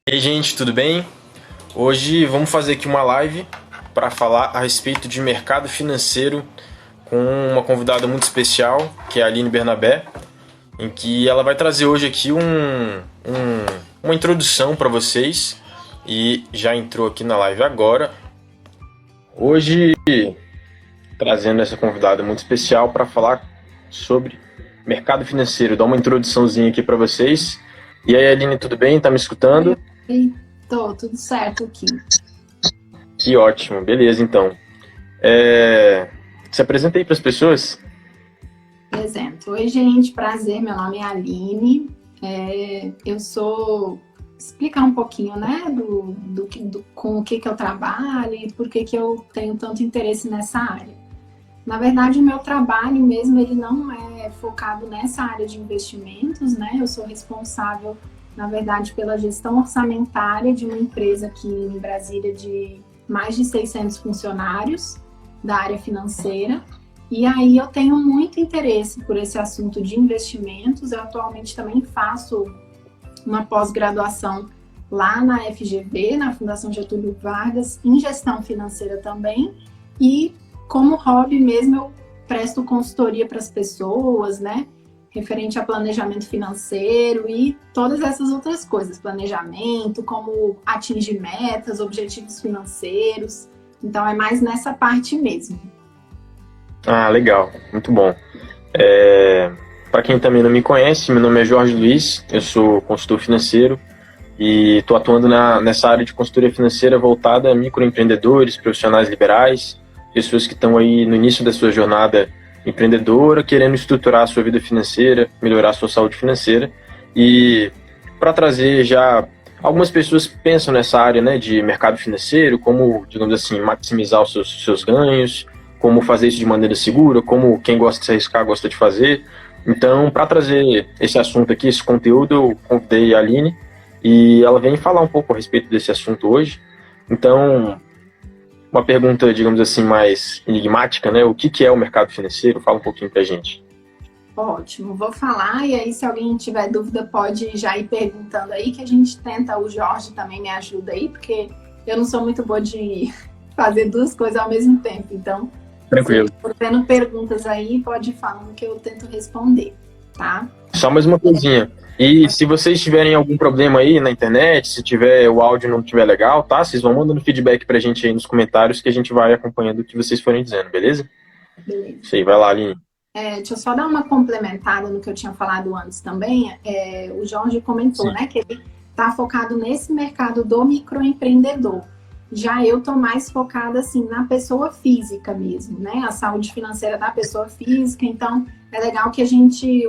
E aí, gente, tudo bem? Hoje vamos fazer aqui uma live para falar a respeito de mercado financeiro com uma convidada muito especial, que é a Aline Bernabé, em que ela vai trazer hoje aqui uma introdução para vocês e já entrou aqui na live agora. Hoje, trazendo essa convidada muito especial para falar sobre mercado financeiro, dar uma introduçãozinha aqui para vocês. E aí, Aline, tudo bem? Tá me escutando? Oi, tudo certo aqui. Que ótimo, beleza então. Se apresenta aí para as pessoas. Presente. Oi, gente, prazer, meu nome é Aline. Eu sou... Explicar um pouquinho, né, com o que eu trabalho e por que eu tenho tanto interesse nessa área. Na verdade, o meu trabalho mesmo, ele não é focado nessa área de investimentos, né? Eu sou responsável, na verdade, pela gestão orçamentária de uma empresa aqui em Brasília de mais de 600 funcionários da área financeira. E aí eu tenho muito interesse por esse assunto de investimentos. Eu atualmente também faço uma pós-graduação lá na FGV, na Fundação Getúlio Vargas, em gestão financeira também. E como hobby mesmo, eu presto consultoria para as pessoas, né? Referente a planejamento financeiro e todas essas outras coisas. Planejamento, como atingir metas, objetivos financeiros. Então, é mais nessa parte mesmo. Ah, legal, muito bom. Para quem também não me conhece, meu nome é Jorge Luiz, eu sou consultor financeiro e estou atuando nessa área de consultoria financeira voltada a microempreendedores, profissionais liberais, pessoas que estão aí no início da sua jornada empreendedora, querendo estruturar a sua vida financeira, melhorar a sua saúde financeira. E para trazer já, algumas pessoas pensam nessa área, né, de mercado financeiro, como, digamos assim, maximizar os seus ganhos, como fazer isso de maneira segura, como quem gosta de se arriscar gosta de fazer. Então, para trazer esse assunto aqui, esse conteúdo, eu convidei a Aline e ela vem falar um pouco a respeito desse assunto hoje. Então, uma pergunta, digamos assim, mais enigmática, né? O que é o mercado financeiro? Fala um pouquinho pra gente. Ótimo, vou falar e aí se alguém tiver dúvida pode já ir perguntando aí que a gente tenta, o Jorge também me ajuda aí, porque eu não sou muito boa de fazer duas coisas ao mesmo tempo, então Tranquilo. se for tendo perguntas aí, pode ir falando que eu tento responder, tá? Só mais uma coisinha. E se vocês tiverem algum problema aí na internet, se tiver o áudio não estiver legal, tá? Vocês vão mandando feedback pra gente aí nos comentários que a gente vai acompanhando o que vocês forem dizendo, beleza? Beleza. Isso aí, vai lá, Aline. Deixa eu só dar uma complementada no que eu tinha falado antes também. O Jorge comentou, Sim. né, que ele está focado nesse mercado do microempreendedor. Já eu tô mais focada, assim, na pessoa física mesmo, né? A saúde financeira da pessoa física. Então, é legal que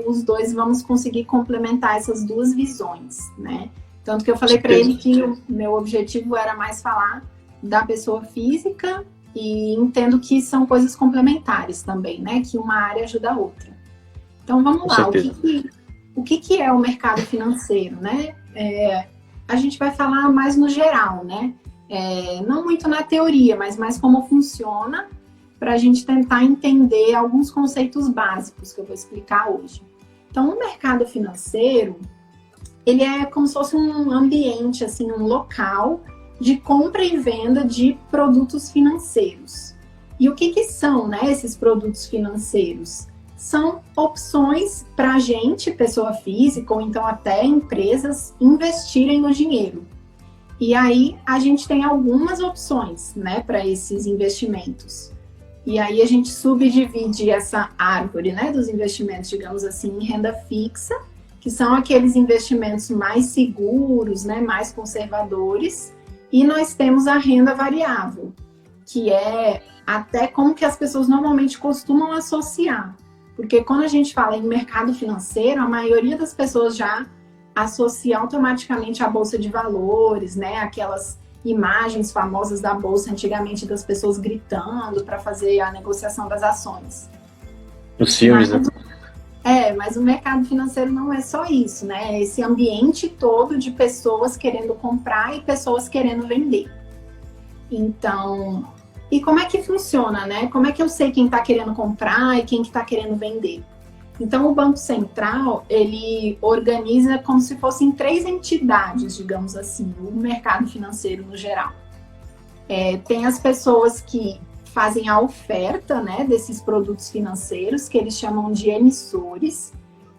os dois, vamos conseguir complementar essas duas visões, né? Tanto que eu falei para ele que o meu objetivo era mais falar da pessoa física e entendo que são coisas complementares também, né? Que uma área ajuda a outra. Então, vamos lá. O que é o mercado financeiro, né? A gente vai falar mais no geral, né? Não muito na teoria, mas mais como funciona, para a gente tentar entender alguns conceitos básicos que eu vou explicar hoje. Então, o mercado financeiro, ele é como se fosse um ambiente, assim, um local de compra e venda de produtos financeiros. E o que são, né, esses produtos financeiros? São opções para a gente, pessoa física, ou então até empresas, investirem no dinheiro. E aí a gente tem algumas opções, né, para esses investimentos. E aí a gente subdivide essa árvore, né, dos investimentos, digamos assim, em renda fixa, que são aqueles investimentos mais seguros, né, mais conservadores. E nós temos a renda variável, que é até como que as pessoas normalmente costumam associar. Porque quando a gente fala em mercado financeiro, a maioria das pessoas já associa automaticamente à bolsa de valores, né? Aquelas imagens famosas da bolsa antigamente das pessoas gritando para fazer a negociação das ações. Os filmes, né? Mas o mercado financeiro não é só isso, né? É esse ambiente todo de pessoas querendo comprar e pessoas querendo vender. Então, e como é que funciona, né? Como é que eu sei quem está querendo comprar e quem está querendo vender? Então, o Banco Central, ele organiza como se fossem 3 entidades, digamos assim, o mercado financeiro no geral. Tem as pessoas que fazem a oferta, né, desses produtos financeiros, que eles chamam de emissores.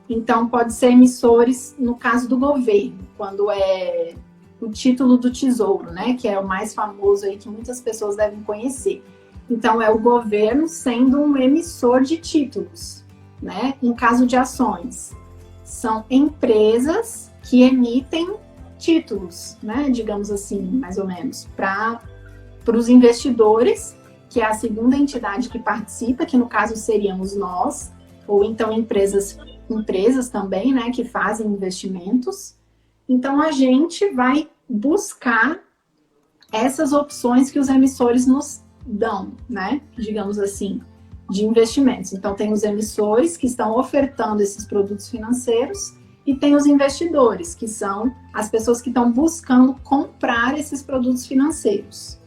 Então, pode ser emissores, no caso do governo, quando é o título do Tesouro, né, que é o mais famoso aí, que muitas pessoas devem conhecer. Então, é o governo sendo um emissor de títulos, né? Em caso de ações, são empresas que emitem títulos, né? Digamos assim, mais ou menos, para os investidores, que é a segunda entidade que participa, que no caso seríamos nós, ou então empresas também, né? Que fazem investimentos. Então, a gente vai buscar essas opções que os emissores nos dão, né? Digamos assim, de investimentos. Então, tem os emissores que estão ofertando esses produtos financeiros e tem os investidores, que são as pessoas que estão buscando comprar esses produtos financeiros.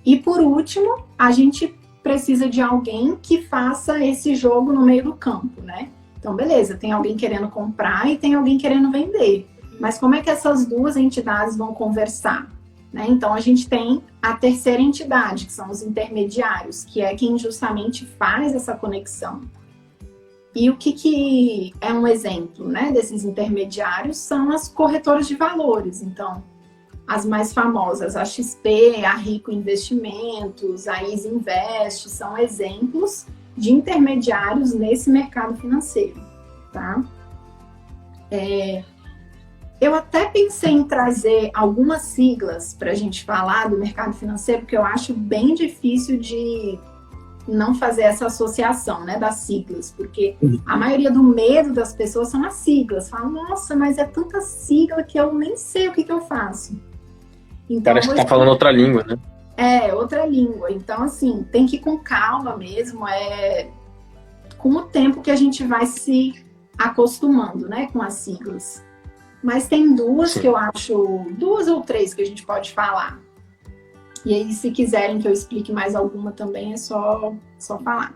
E, por último, a gente precisa de alguém que faça esse jogo no meio do campo, né? Então, beleza, tem alguém querendo comprar e tem alguém querendo vender. Mas como é que essas duas entidades vão conversar? Né? Então, a gente tem a terceira entidade, que são os intermediários, que é quem justamente faz essa conexão. E o que é um exemplo, né, desses intermediários são as corretoras de valores. Então, as mais famosas, a XP, a Rico Investimentos, a Easy Invest, são exemplos de intermediários nesse mercado financeiro. Tá? Eu até pensei em trazer algumas siglas para a gente falar do mercado financeiro, porque eu acho bem difícil de não fazer essa associação, né, das siglas, porque a maioria do medo das pessoas são as siglas. Falam, nossa, mas é tanta sigla que eu nem sei o que eu faço. Então, parece que tá falando outra língua, né? Outra língua. Então, assim, tem que ir com calma mesmo, com o tempo que a gente vai se acostumando, né, com as siglas. Mas tem duas que eu acho, 2 ou 3 que a gente pode falar. E aí, se quiserem que eu explique mais alguma também, é só falar.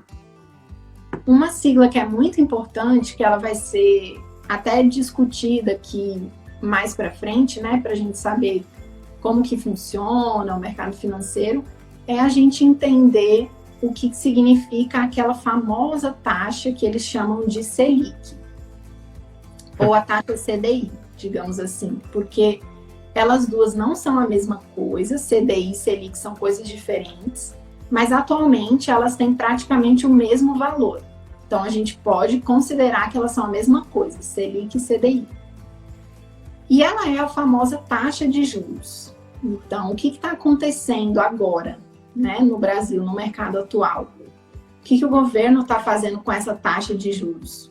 Uma sigla que é muito importante, que ela vai ser até discutida aqui mais para frente, né, para a gente saber como que funciona o mercado financeiro, é a gente entender o que significa aquela famosa taxa que eles chamam de Selic, ou a taxa CDI, digamos assim, porque elas duas não são a mesma coisa, CDI e Selic são coisas diferentes, mas atualmente elas têm praticamente o mesmo valor. Então a gente pode considerar que elas são a mesma coisa, Selic e CDI. E ela é a famosa taxa de juros. Então, o que está acontecendo agora, né, no Brasil, no mercado atual? O que o governo está fazendo com essa taxa de juros?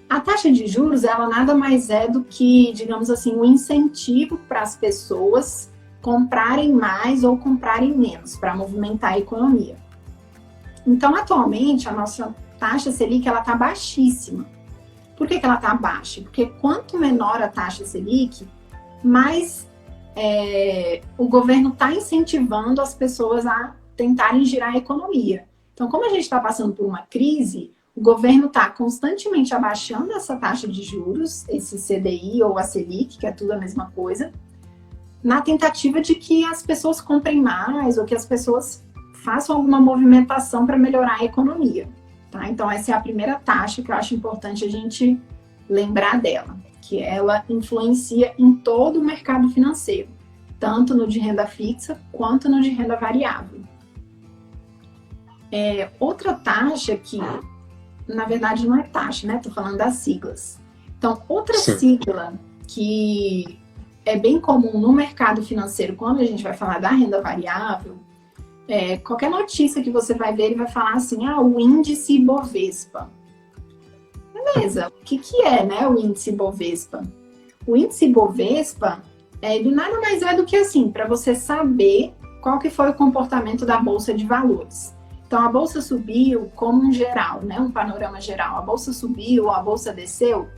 A taxa de juros, ela nada mais é do que, digamos assim, um incentivo para as pessoas comprarem mais ou comprarem menos, para movimentar a economia. Então, atualmente, a nossa taxa Selic, ela está baixíssima. Por que ela está baixa? Porque quanto menor a taxa Selic, mais o governo está incentivando as pessoas a tentarem girar a economia. Então, como a gente está passando por uma crise, o governo está constantemente abaixando essa taxa de juros, esse CDI ou a Selic, que é tudo a mesma coisa, na tentativa de que as pessoas comprem mais ou que as pessoas façam alguma movimentação para melhorar a economia. Tá? Então, essa é a primeira taxa que eu acho importante a gente lembrar dela, que ela influencia em todo o mercado financeiro, tanto no de renda fixa quanto no de renda variável. Outra taxa que, na verdade, não é taxa, né? Estou falando das siglas. Então, outra sigla que é bem comum no mercado financeiro, quando a gente vai falar da renda variável, qualquer notícia que você vai ver, ele vai falar assim, o índice Bovespa. Beleza, o que é, né, o índice Bovespa? O índice Bovespa, ele nada mais é do que assim, para você saber qual que foi o comportamento da Bolsa de Valores. Então, a Bolsa subiu como um geral, né, um panorama geral. A Bolsa subiu, a Bolsa desceu,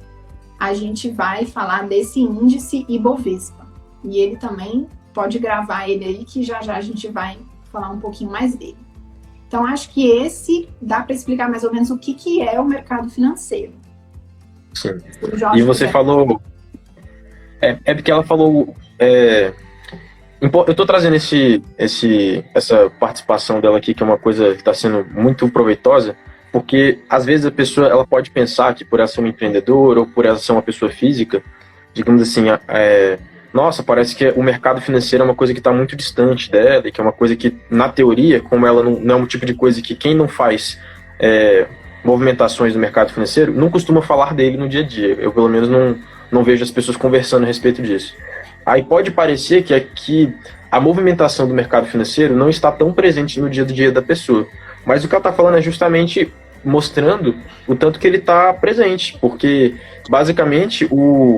a gente vai falar desse índice Ibovespa. E ele também, pode gravar ele aí, que já a gente vai falar um pouquinho mais dele. Então, acho que esse dá para explicar mais ou menos o que é o mercado financeiro. Sim. E você falou... porque ela falou... eu estou trazendo essa participação dela aqui, que é uma coisa que está sendo muito proveitosa, porque às vezes a pessoa ela pode pensar que por ela ser uma empreendedora ou por ela ser uma pessoa física, digamos assim, nossa, parece que o mercado financeiro é uma coisa que está muito distante dela, e que é uma coisa que, na teoria, como ela não é um tipo de coisa que quem não faz movimentações do mercado financeiro, não costuma falar dele no dia a dia. Eu, pelo menos, não vejo as pessoas conversando a respeito disso. Aí pode parecer que a movimentação do mercado financeiro não está tão presente no dia a dia da pessoa. Mas o que ela está falando é justamente mostrando o tanto que ele está presente, porque basicamente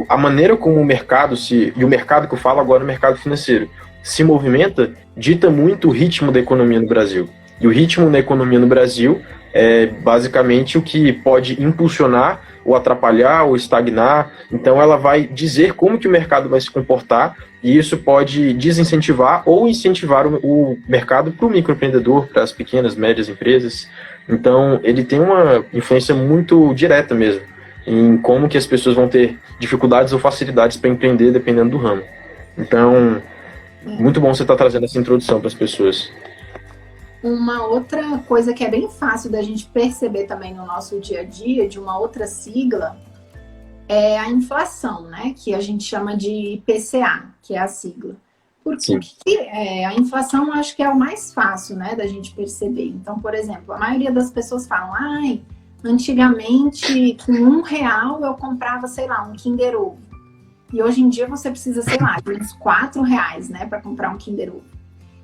a maneira como o mercado e o mercado que eu falo agora, o mercado financeiro, se movimenta, dita muito o ritmo da economia no Brasil. E o ritmo da economia no Brasil é basicamente o que pode impulsionar ou atrapalhar ou estagnar. Então ela vai dizer como que o mercado vai se comportar, e isso pode desincentivar ou incentivar o mercado para o microempreendedor, para as pequenas, médias empresas. Então ele tem uma influência muito direta mesmo em como que as pessoas vão ter dificuldades ou facilidades para empreender dependendo do ramo. Então, muito bom você estar trazendo essa introdução para as pessoas. Uma outra coisa que é bem fácil da gente perceber também no nosso dia a dia, de uma outra sigla, é a inflação, né? Que a gente chama de IPCA, que é a sigla. Porque a inflação acho que é o mais fácil, né, da gente perceber. Então, por exemplo, a maioria das pessoas falam, antigamente com R$1 eu comprava, sei lá, um Kinder Ovo. E hoje em dia você precisa, sei lá, de uns R$4, né, para comprar um Kinder Ovo.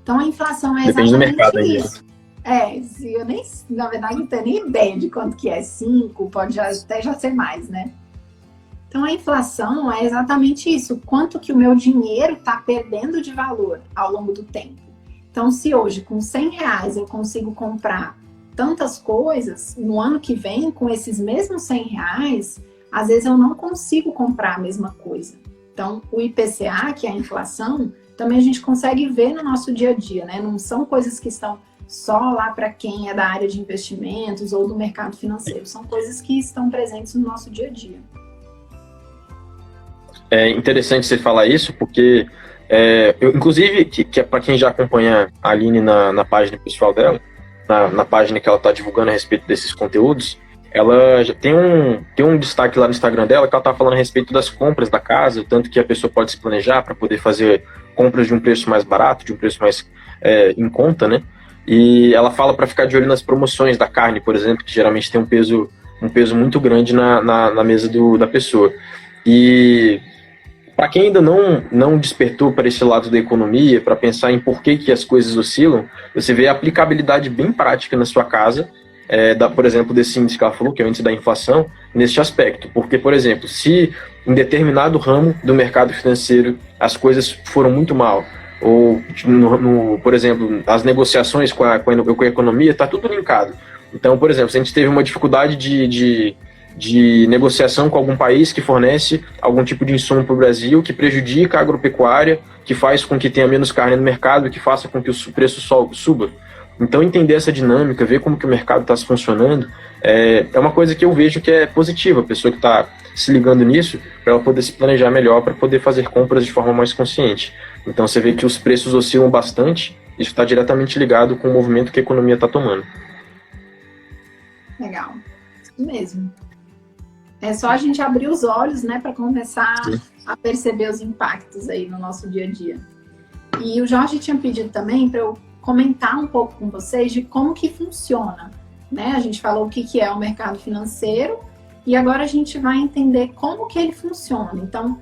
Então, a inflação é exatamente isso. Eu nem, na verdade, não tenho nem ideia de quanto que é, 5, pode até já ser mais, né? Então, a inflação é exatamente isso, quanto que o meu dinheiro está perdendo de valor ao longo do tempo. Então, se hoje, com R$100, eu consigo comprar tantas coisas, no ano que vem, com esses mesmos R$100, às vezes eu não consigo comprar a mesma coisa. Então, o IPCA, que é a inflação, também a gente consegue ver no nosso dia a dia, né? Não são coisas que estão só lá para quem é da área de investimentos ou do mercado financeiro. São coisas que estão presentes no nosso dia a dia. É interessante você falar isso, porque inclusive, que é para quem já acompanha a Aline na página pessoal dela, na página que ela está divulgando a respeito desses conteúdos, ela já tem um destaque lá no Instagram dela que ela está falando a respeito das compras da casa, o tanto que a pessoa pode se planejar para poder fazer compras de um preço mais barato, de um preço mais em conta, né? E ela fala para ficar de olho nas promoções da carne, por exemplo, que geralmente tem um peso muito grande na mesa da pessoa. E para quem ainda não despertou para esse lado da economia, para pensar em por que as coisas oscilam, você vê a aplicabilidade bem prática na sua casa, por exemplo, desse índice que ela falou, que é o índice da inflação, neste aspecto. Porque, por exemplo, se em determinado ramo do mercado financeiro as coisas foram muito mal, ou, por exemplo, as negociações com a economia, está tudo linkado. Então, por exemplo, se a gente teve uma dificuldade de negociação com algum país que fornece algum tipo de insumo para o Brasil, que prejudica a agropecuária, que faz com que tenha menos carne no mercado, que faça com que o preço suba. Então, entender essa dinâmica, ver como que o mercado está funcionando, é uma coisa que eu vejo que é positiva, a pessoa que está se ligando nisso, para ela poder se planejar melhor, para poder fazer compras de forma mais consciente. Então, você vê que os preços oscilam bastante, isso está diretamente ligado com o movimento que a economia está tomando. Legal, isso mesmo. É só a gente abrir os olhos, né, para começar a perceber os impactos aí no nosso dia a dia. E o Jorge tinha pedido também para eu comentar um pouco com vocês de como que funciona, né? A gente falou o que é o mercado financeiro e agora a gente vai entender como que ele funciona. Então,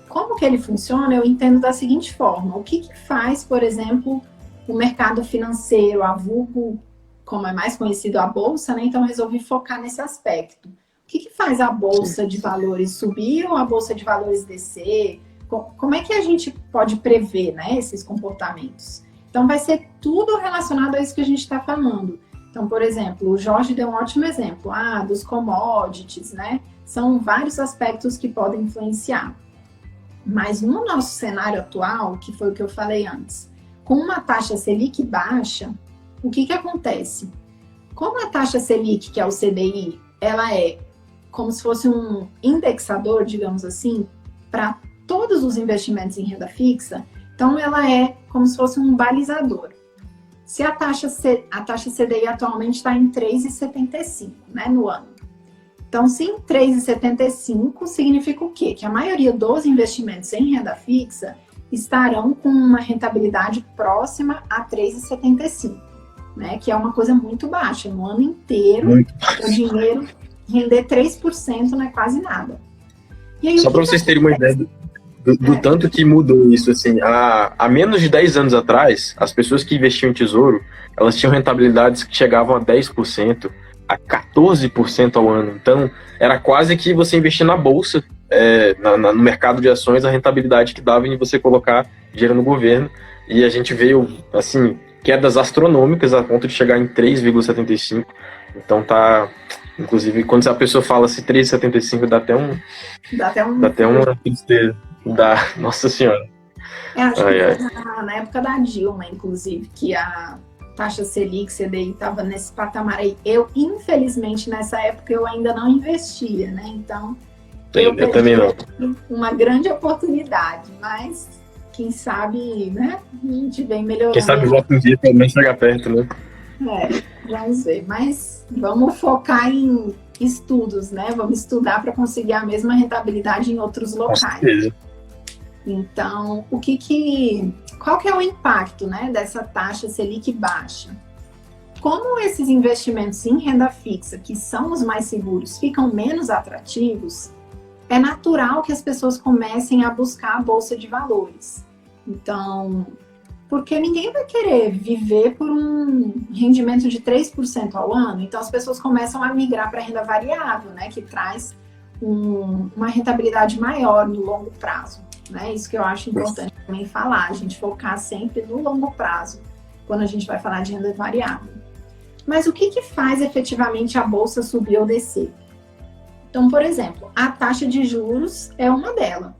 como que ele funciona, eu entendo da seguinte forma. O que faz, por exemplo, o mercado financeiro, a vulgo, como é mais conhecido a Bolsa, né? Então, eu resolvi focar nesse aspecto. O que faz a Bolsa de Valores subir ou a Bolsa de Valores descer? Como é que a gente pode prever, né, esses comportamentos? Então, vai ser tudo relacionado a isso que a gente está falando. Então, por exemplo, o Jorge deu um ótimo exemplo, dos commodities, né? São vários aspectos que podem influenciar. Mas no nosso cenário atual, que foi o que eu falei antes, com uma taxa Selic baixa, o que acontece? Como a taxa Selic, que é o CDI, ela é como se fosse um indexador, digamos assim, para todos os investimentos em renda fixa, então ela é como se fosse um balizador. Se a taxa CDI atualmente está em 3,75, né, no ano. Então, se em 3,75 significa o quê? Que a maioria dos investimentos em renda fixa estarão com uma rentabilidade próxima a 3,75, né? Que é uma coisa muito baixa. No ano inteiro, o dinheiro render 3% não é quase nada. E aí, só para vocês terem uma ideia do tanto que mudou isso, assim, há menos de 10 anos atrás, as pessoas que investiam em tesouro, elas tinham rentabilidades que chegavam a 10%, a 14% ao ano. Então, era quase que você investir na bolsa, no mercado de ações, a rentabilidade que dava em você colocar dinheiro no governo. E a gente veio, assim, quedas astronômicas a ponto de chegar em 3,75. Então tá... Inclusive, quando a pessoa fala se 3,75 dá até uma tristeza. Nossa Senhora. Acho que foi na época da Dilma, inclusive, que a taxa Selic, CDI, estava nesse patamar aí. Eu, infelizmente, nessa época, eu ainda não investia, né? Então, eu também não. Uma grande oportunidade, mas quem sabe, né? A gente vem melhorando. Quem sabe volta um dia também chegar perto, né? Vamos ver. Mas vamos focar em estudos, né? Vamos estudar para conseguir a mesma rentabilidade em outros locais. Com certeza. Então, qual que é o impacto, né, dessa taxa Selic baixa? Como esses investimentos em renda fixa, que são os mais seguros, ficam menos atrativos, é natural que as pessoas comecem a buscar a bolsa de valores. Então, porque ninguém vai querer viver por um rendimento de 3% ao ano, então as pessoas começam a migrar para a renda variável, né, que traz uma rentabilidade maior no longo prazo. Né? Isso que eu acho importante também falar, a gente focar sempre no longo prazo, quando a gente vai falar de renda variável. Mas o que faz efetivamente a bolsa subir ou descer? Então, por exemplo, a taxa de juros é uma delas.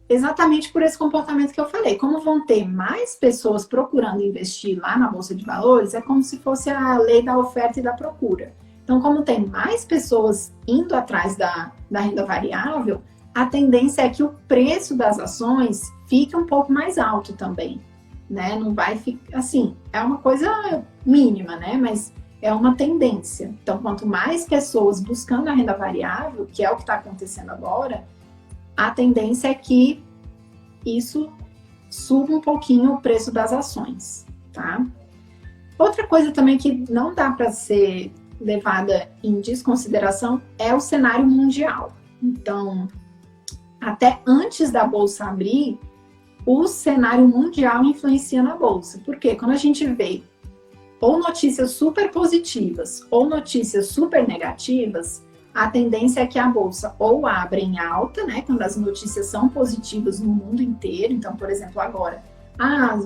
Exatamente por esse comportamento que eu falei. Como vão ter mais pessoas procurando investir lá na Bolsa de Valores, é como se fosse a lei da oferta e da procura. Então, como tem mais pessoas indo atrás da renda variável, a tendência é que o preço das ações fique um pouco mais alto também, né? Não vai ficar, assim, é uma coisa mínima, né? Mas é uma tendência. Então, quanto mais pessoas buscando a renda variável, que é o que está acontecendo agora, a tendência é que isso suba um pouquinho o preço das ações, tá? Outra coisa também que não dá para ser levada em desconsideração é o cenário mundial. Então, até antes da bolsa abrir, o cenário mundial influencia na bolsa. Porque quando a gente vê ou notícias super positivas ou notícias super negativas, a tendência é que a bolsa ou abre em alta, né, quando as notícias são positivas no mundo inteiro. Então, por exemplo, agora,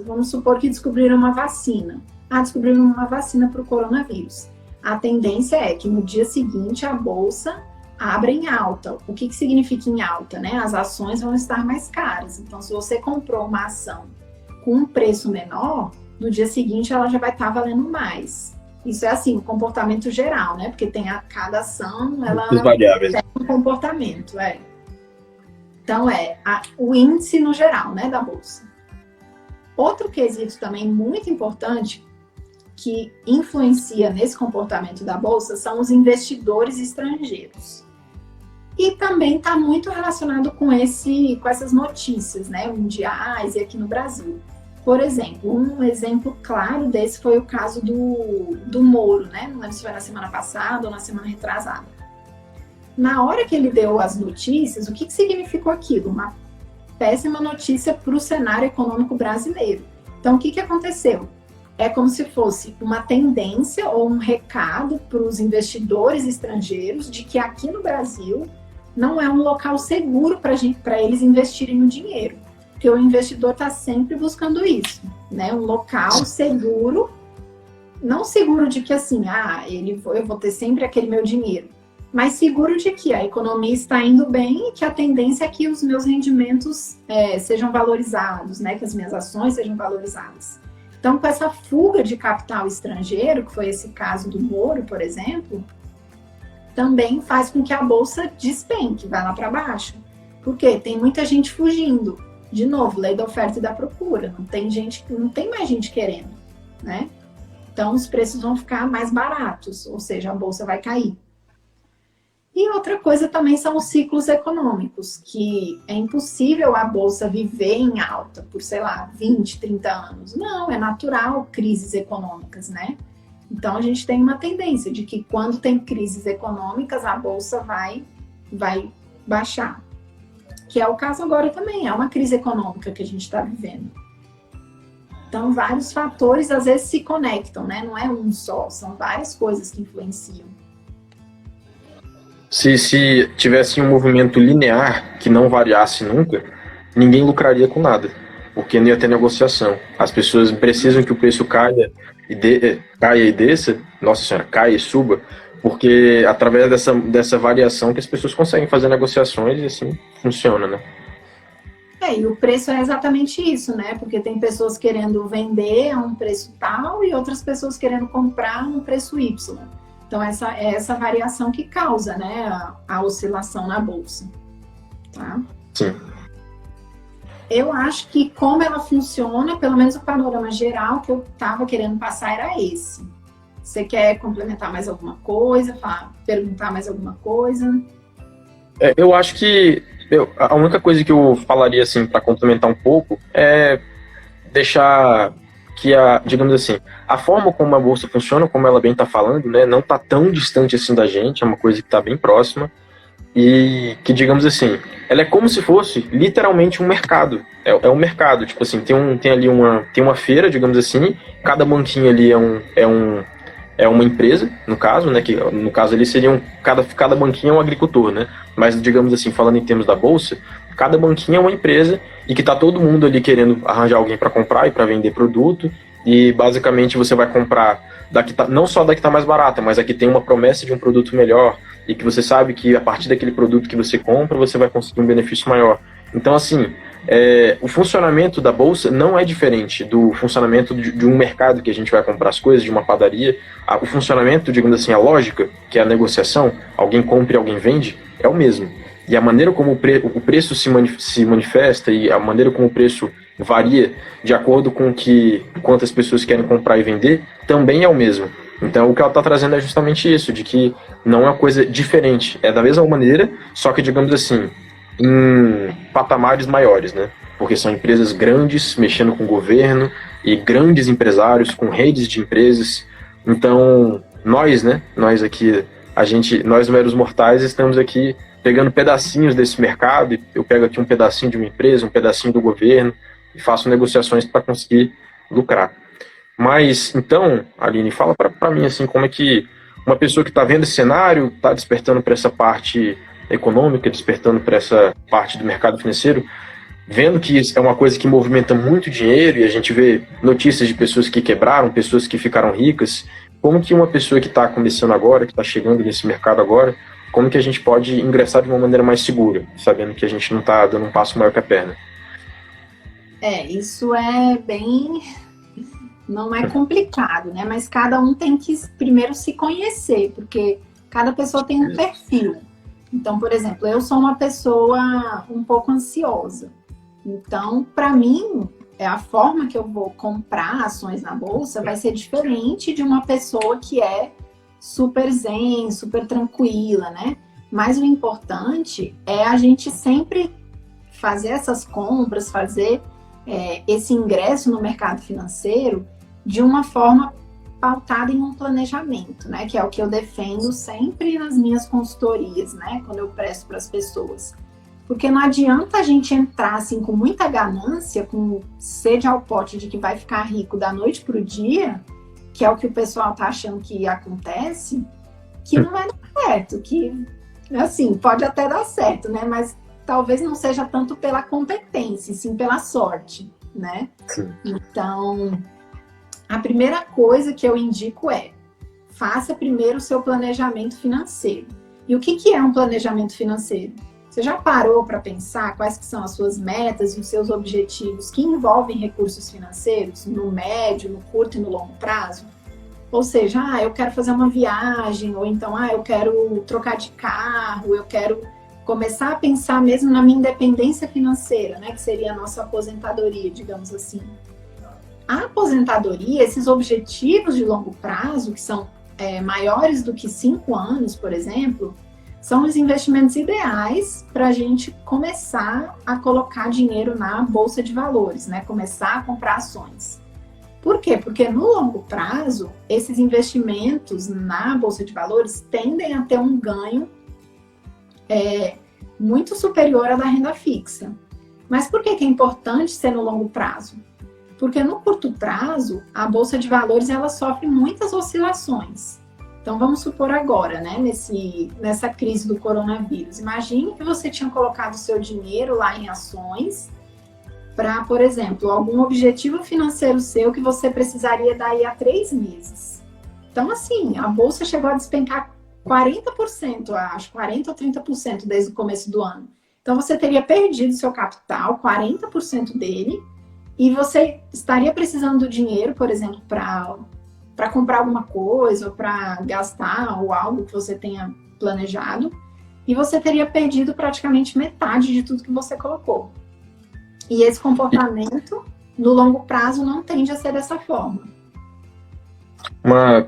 vamos supor que descobriram uma vacina. Descobriram uma vacina para o coronavírus. A tendência é que no dia seguinte a bolsa abre em alta. O que significa em alta, né? As ações vão estar mais caras. Então, se você comprou uma ação com um preço menor, no dia seguinte ela já vai estar valendo mais. Isso é assim, o comportamento geral, né? Porque tem cada ação, ela tem um comportamento, Então, o índice no geral, né, da bolsa. Outro quesito também muito importante que influencia nesse comportamento da bolsa são os investidores estrangeiros. E também está muito relacionado com essas notícias, né, mundiais e aqui no Brasil. Por exemplo, um exemplo claro desse foi o caso do Moro, né? Não lembro se foi na semana passada ou na semana retrasada. Na hora que ele deu as notícias, o que significou aquilo? Uma péssima notícia para o cenário econômico brasileiro. Então, o que aconteceu? É como se fosse uma tendência ou um recado para os investidores estrangeiros de que aqui no Brasil não é um local seguro para eles investirem o dinheiro. Porque o investidor está sempre buscando isso, né? Um local seguro, não seguro de que assim, eu vou ter sempre aquele meu dinheiro, mas seguro de que a economia está indo bem e que a tendência é que os meus rendimentos sejam valorizados, né? Que as minhas ações sejam valorizadas. Então, com essa fuga de capital estrangeiro, que foi esse caso do Moro, por exemplo, também faz com que a bolsa despenque, vai lá para baixo. Por quê? Tem muita gente fugindo. De novo, lei da oferta e da procura. Não tem mais gente querendo, né? Então, os preços vão ficar mais baratos, ou seja, a bolsa vai cair. E outra coisa também são os ciclos econômicos, que é impossível a bolsa viver em alta por, sei lá, 20, 30 anos. Não, é natural crises econômicas, né? Então, a gente tem uma tendência de que quando tem crises econômicas, a bolsa vai baixar. Que é o caso agora também, é uma crise econômica que a gente está vivendo. Então, vários fatores às vezes se conectam, né? Não é um só, são várias coisas que influenciam. Se tivesse um movimento linear que não variasse nunca, ninguém lucraria com nada, porque não ia ter negociação. As pessoas precisam que o preço caia e desça, nossa senhora, caia e suba, porque através dessa variação que as pessoas conseguem fazer negociações e assim funciona, né? E o preço é exatamente isso, né? Porque tem pessoas querendo vender a um preço tal e outras pessoas querendo comprar a um preço Y. Então, essa variação que causa, né, a oscilação na bolsa. Tá? Sim. Eu acho que como ela funciona, pelo menos o panorama geral que eu estava querendo passar era esse. Você quer complementar mais alguma coisa? Perguntar mais alguma coisa? Eu acho que a única coisa que eu falaria assim para complementar um pouco é deixar que digamos assim, a forma como a bolsa funciona, como ela bem está falando, né, não está tão distante assim da gente, é uma coisa que está bem próxima e que, digamos assim, ela é como se fosse literalmente um mercado. É um mercado, tipo assim, tem ali uma feira, digamos assim, cada banquinho ali é uma empresa, no caso, né, que no caso ali cada banquinho é um agricultor, né, mas digamos assim, falando em termos da bolsa, cada banquinho é uma empresa e que tá todo mundo ali querendo arranjar alguém para comprar e para vender produto, e basicamente você vai comprar não só da que tá mais barata, mas a que tem uma promessa de um produto melhor e que você sabe que a partir daquele produto que você compra, você vai conseguir um benefício maior. Então, assim, o funcionamento da bolsa não é diferente do funcionamento de um mercado que a gente vai comprar as coisas, de uma padaria. O funcionamento, digamos assim, a lógica, que é a negociação, alguém compra e alguém vende, é o mesmo. E a maneira como o preço se manifesta e a maneira como o preço varia de acordo com quantas pessoas querem comprar e vender, também é o mesmo. Então, o que ela está trazendo é justamente isso, de que não é uma coisa diferente. É da mesma maneira, só que, digamos assim, em patamares maiores, né? Porque são empresas grandes, mexendo com o governo, e grandes empresários com redes de empresas. Então, nós, né? Nós aqui, nós meros mortais, estamos aqui pegando pedacinhos desse mercado. Eu pego aqui um pedacinho de uma empresa, um pedacinho do governo, e faço negociações para conseguir lucrar. Mas, então, Aline, fala para mim, assim, como é que uma pessoa que está vendo esse cenário, está despertando para essa parte econômica, despertando para essa parte do mercado financeiro, vendo que isso é uma coisa que movimenta muito dinheiro e a gente vê notícias de pessoas que quebraram, pessoas que ficaram ricas, como que uma pessoa que está começando agora, que está chegando nesse mercado agora, como que a gente pode ingressar de uma maneira mais segura, sabendo que a gente não está dando um passo maior que a perna? Isso é bem... Não é complicado, né? Mas cada um tem que primeiro se conhecer, porque cada pessoa tem um perfil. Então, por exemplo, eu sou uma pessoa um pouco ansiosa. Então, para mim, a forma que eu vou comprar ações na bolsa vai ser diferente de uma pessoa que é super zen, super tranquila, né? Mas o importante é a gente sempre fazer essas compras, fazer esse ingresso no mercado financeiro de uma forma pautada em um planejamento, né? Que é o que eu defendo sempre nas minhas consultorias, né? Quando eu presto para as pessoas. Porque não adianta a gente entrar assim com muita ganância, com sede ao pote de que vai ficar rico da noite para o dia, que é o que o pessoal tá achando que acontece, que não vai dar certo, que, assim, pode até dar certo, né? Mas talvez não seja tanto pela competência, sim pela sorte, né? Sim. Então, a primeira coisa que eu indico é: faça primeiro o seu planejamento financeiro. E o que é um planejamento financeiro? Você já parou para pensar quais que são as suas metas e os seus objetivos que envolvem recursos financeiros no médio, no curto e no longo prazo? Ou seja, eu quero fazer uma viagem, ou então, eu quero trocar de carro, eu quero começar a pensar mesmo na minha independência financeira, né? Que seria a nossa aposentadoria, digamos assim. A aposentadoria, esses objetivos de longo prazo, que são maiores do que 5 anos, por exemplo, são os investimentos ideais para a gente começar a colocar dinheiro na bolsa de valores, né? Começar a comprar ações. Por quê? Porque no longo prazo, esses investimentos na bolsa de valores tendem a ter um ganho muito superior à da renda fixa. Mas por que é importante ser no longo prazo? Porque no curto prazo, a bolsa de valores ela sofre muitas oscilações. Então, vamos supor agora, né, nessa crise do coronavírus. Imagine que você tinha colocado seu dinheiro lá em ações para, por exemplo, algum objetivo financeiro seu que você precisaria daí a 3 meses. Então, assim, a bolsa chegou a despencar 40%, acho, 40% ou 30% desde o começo do ano. Então, você teria perdido seu capital, 40% dele, e você estaria precisando do dinheiro, por exemplo, para comprar alguma coisa, ou para gastar, ou algo que você tenha planejado, e você teria perdido praticamente metade de tudo que você colocou. E esse comportamento, no longo prazo, não tende a ser dessa forma.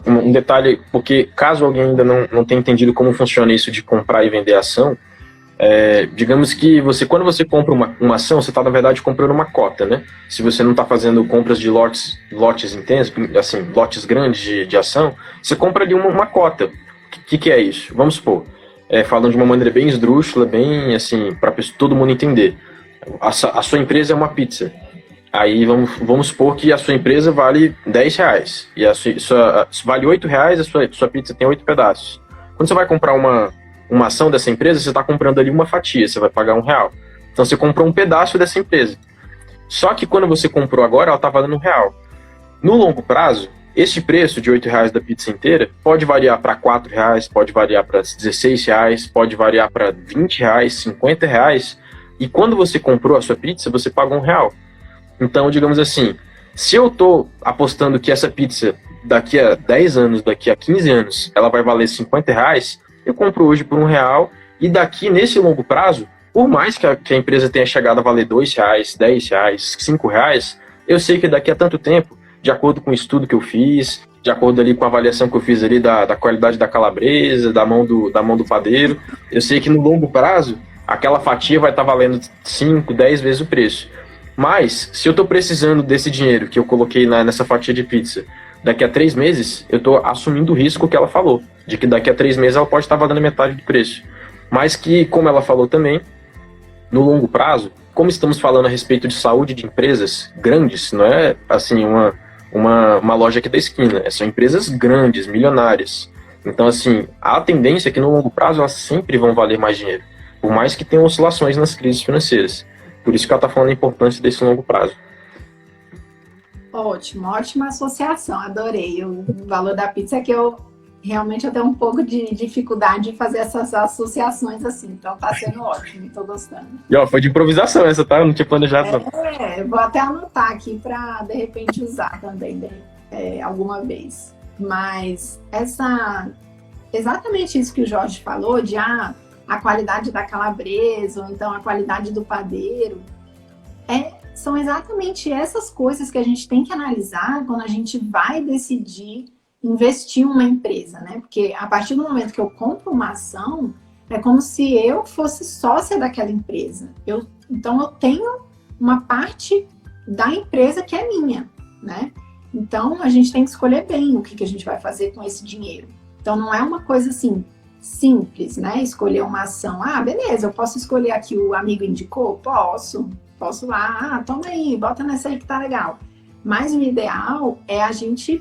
Um detalhe, porque caso alguém ainda não tenha entendido como funciona isso de comprar e vender ação, digamos que quando você compra uma ação, você está, na verdade, comprando uma cota, né? Se você não está fazendo compras de lotes intensos, assim, lotes grandes de ação, você compra ali uma cota. O que é isso? Vamos supor, falando de uma maneira bem esdrúxula, bem assim, para todo mundo entender. A sua empresa é uma pizza. Aí vamos supor que a sua empresa vale R$10 e vale R$8, a sua pizza tem 8 pedaços. Quando você vai comprar uma ação dessa empresa, você está comprando ali uma fatia, você vai pagar R$1. Então você comprou um pedaço dessa empresa. Só que quando você comprou agora, ela está valendo R$1. No longo prazo, esse preço de R$8 da pizza inteira pode variar para R$4, pode variar para R$16, pode variar para R$20, R$50. E quando você comprou a sua pizza, você pagou R$1. Então, digamos assim, se eu estou apostando que essa pizza daqui a 10 anos, daqui a 15 anos, ela vai valer R$50, eu compro hoje por R$1 e daqui, nesse longo prazo, por mais que a empresa tenha chegado a valer R$2, R$10, R$5, eu sei que daqui a tanto tempo, de acordo com o estudo que eu fiz, de acordo ali com a avaliação que eu fiz ali da qualidade da calabresa, da mão do padeiro, eu sei que no longo prazo, aquela fatia vai estar valendo 5, 10 vezes o preço. Mas, se eu estou precisando desse dinheiro que eu coloquei nessa fatia de pizza, daqui a 3 meses, eu estou assumindo o risco que ela falou, de que daqui a 3 meses ela pode estar valendo metade do preço. Mas que, como ela falou também, no longo prazo, como estamos falando a respeito de saúde de empresas grandes, não é assim uma loja aqui da esquina, são empresas grandes, milionárias. Então, assim, a tendência é que no longo prazo elas sempre vão valer mais dinheiro, por mais que tenham oscilações nas crises financeiras. Por isso que ela está falando a importância desse longo prazo. Ótimo, ótima associação, adorei. O valor da pizza é que eu tenho um pouco de dificuldade de fazer essas associações assim, então tá sendo ótimo, tô gostando. E foi de improvisação essa, tá? Eu não tinha planejado não. Eu vou até anotar aqui para de repente usar também alguma vez. Mas exatamente isso que o Jorge falou, de a qualidade da calabresa, ou então a qualidade do padeiro, são exatamente essas coisas que a gente tem que analisar quando a gente vai decidir investir em uma empresa, né? Porque a partir do momento que eu compro uma ação, é como se eu fosse sócia daquela empresa. Então eu tenho uma parte da empresa que é minha, né? Então a gente tem que escolher bem o que a gente vai fazer com esse dinheiro. Então não é uma coisa assim simples, né? Escolher uma ação. Beleza, eu posso escolher aqui o amigo indicou? Posso lá, toma aí, bota nessa aí que tá legal. Mas o ideal é a gente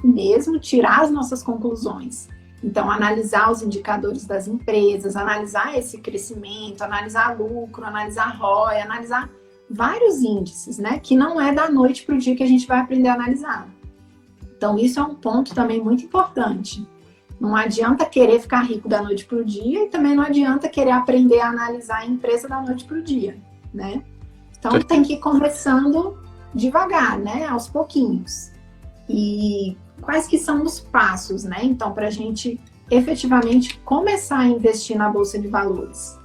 mesmo tirar as nossas conclusões. Então, analisar os indicadores das empresas, analisar esse crescimento, analisar lucro, analisar ROI, analisar vários índices, né? Que não é da noite para o dia que a gente vai aprender a analisar. Então, isso é um ponto também muito importante. Não adianta querer ficar rico da noite para o dia e também não adianta querer aprender a analisar a empresa da noite para o dia, né? Então tem que ir começando devagar, né? Aos pouquinhos. E quais que são os passos, né? Então, para a gente efetivamente começar a investir na Bolsa de Valores.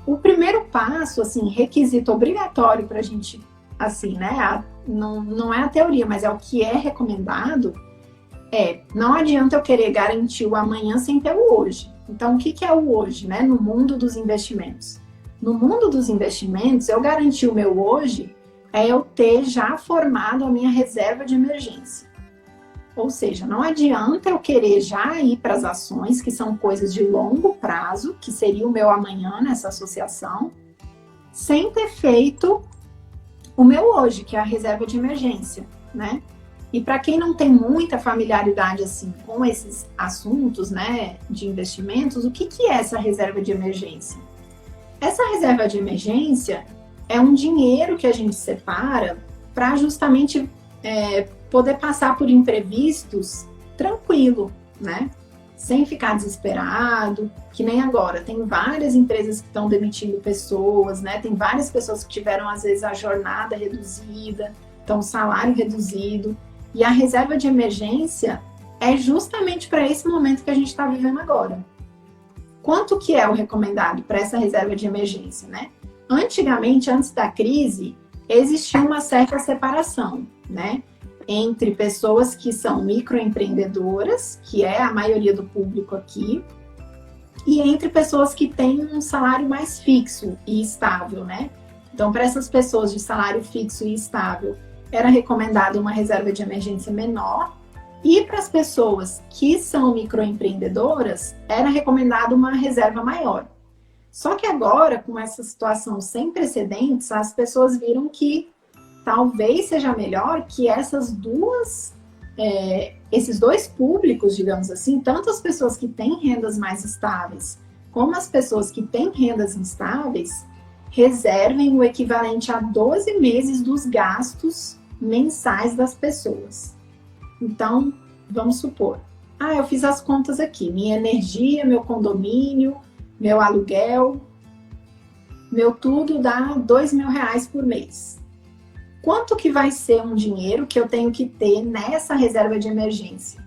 O primeiro passo, assim, requisito obrigatório para a gente, assim, né? Não é a teoria, mas é o que é recomendado. Não adianta eu querer garantir o amanhã sem ter o hoje. Então, o que é o hoje, né? No mundo dos investimentos. No mundo dos investimentos, eu garantir o meu hoje é eu ter já formado a minha reserva de emergência. Ou seja, não adianta eu querer já ir para as ações, que são coisas de longo prazo, que seria o meu amanhã nessa associação, sem ter feito o meu hoje, que é a reserva de emergência, né? E para quem não tem muita familiaridade assim com esses assuntos, né, de investimentos, o que é essa reserva de emergência? Essa reserva de emergência é um dinheiro que a gente separa para justamente poder passar por imprevistos tranquilo, né? Sem ficar desesperado, que nem agora. Tem várias empresas que estão demitindo pessoas, né? Tem várias pessoas que tiveram, às vezes, a jornada reduzida, então o salário reduzido. E a reserva de emergência é justamente para esse momento que a gente está vivendo agora. Quanto que é o recomendado para essa reserva de emergência, né? Antigamente, antes da crise, existia uma certa separação, né? Entre pessoas que são microempreendedoras, que é a maioria do público aqui, e entre pessoas que têm um salário mais fixo e estável, né? Então, para essas pessoas de salário fixo e estável, era recomendado uma reserva de emergência menor, e para as pessoas que são microempreendedoras, era recomendado uma reserva maior. Só que agora, com essa situação sem precedentes, as pessoas viram que talvez seja melhor que esses dois públicos, digamos assim, tanto as pessoas que têm rendas mais estáveis, como as pessoas que têm rendas instáveis, reservem o equivalente a 12 meses dos gastos mensais das pessoas. Então, vamos supor, eu fiz as contas aqui, minha energia, meu condomínio, meu aluguel, meu tudo dá R$2.000 por mês. Quanto que vai ser um dinheiro que eu tenho que ter nessa reserva de emergência?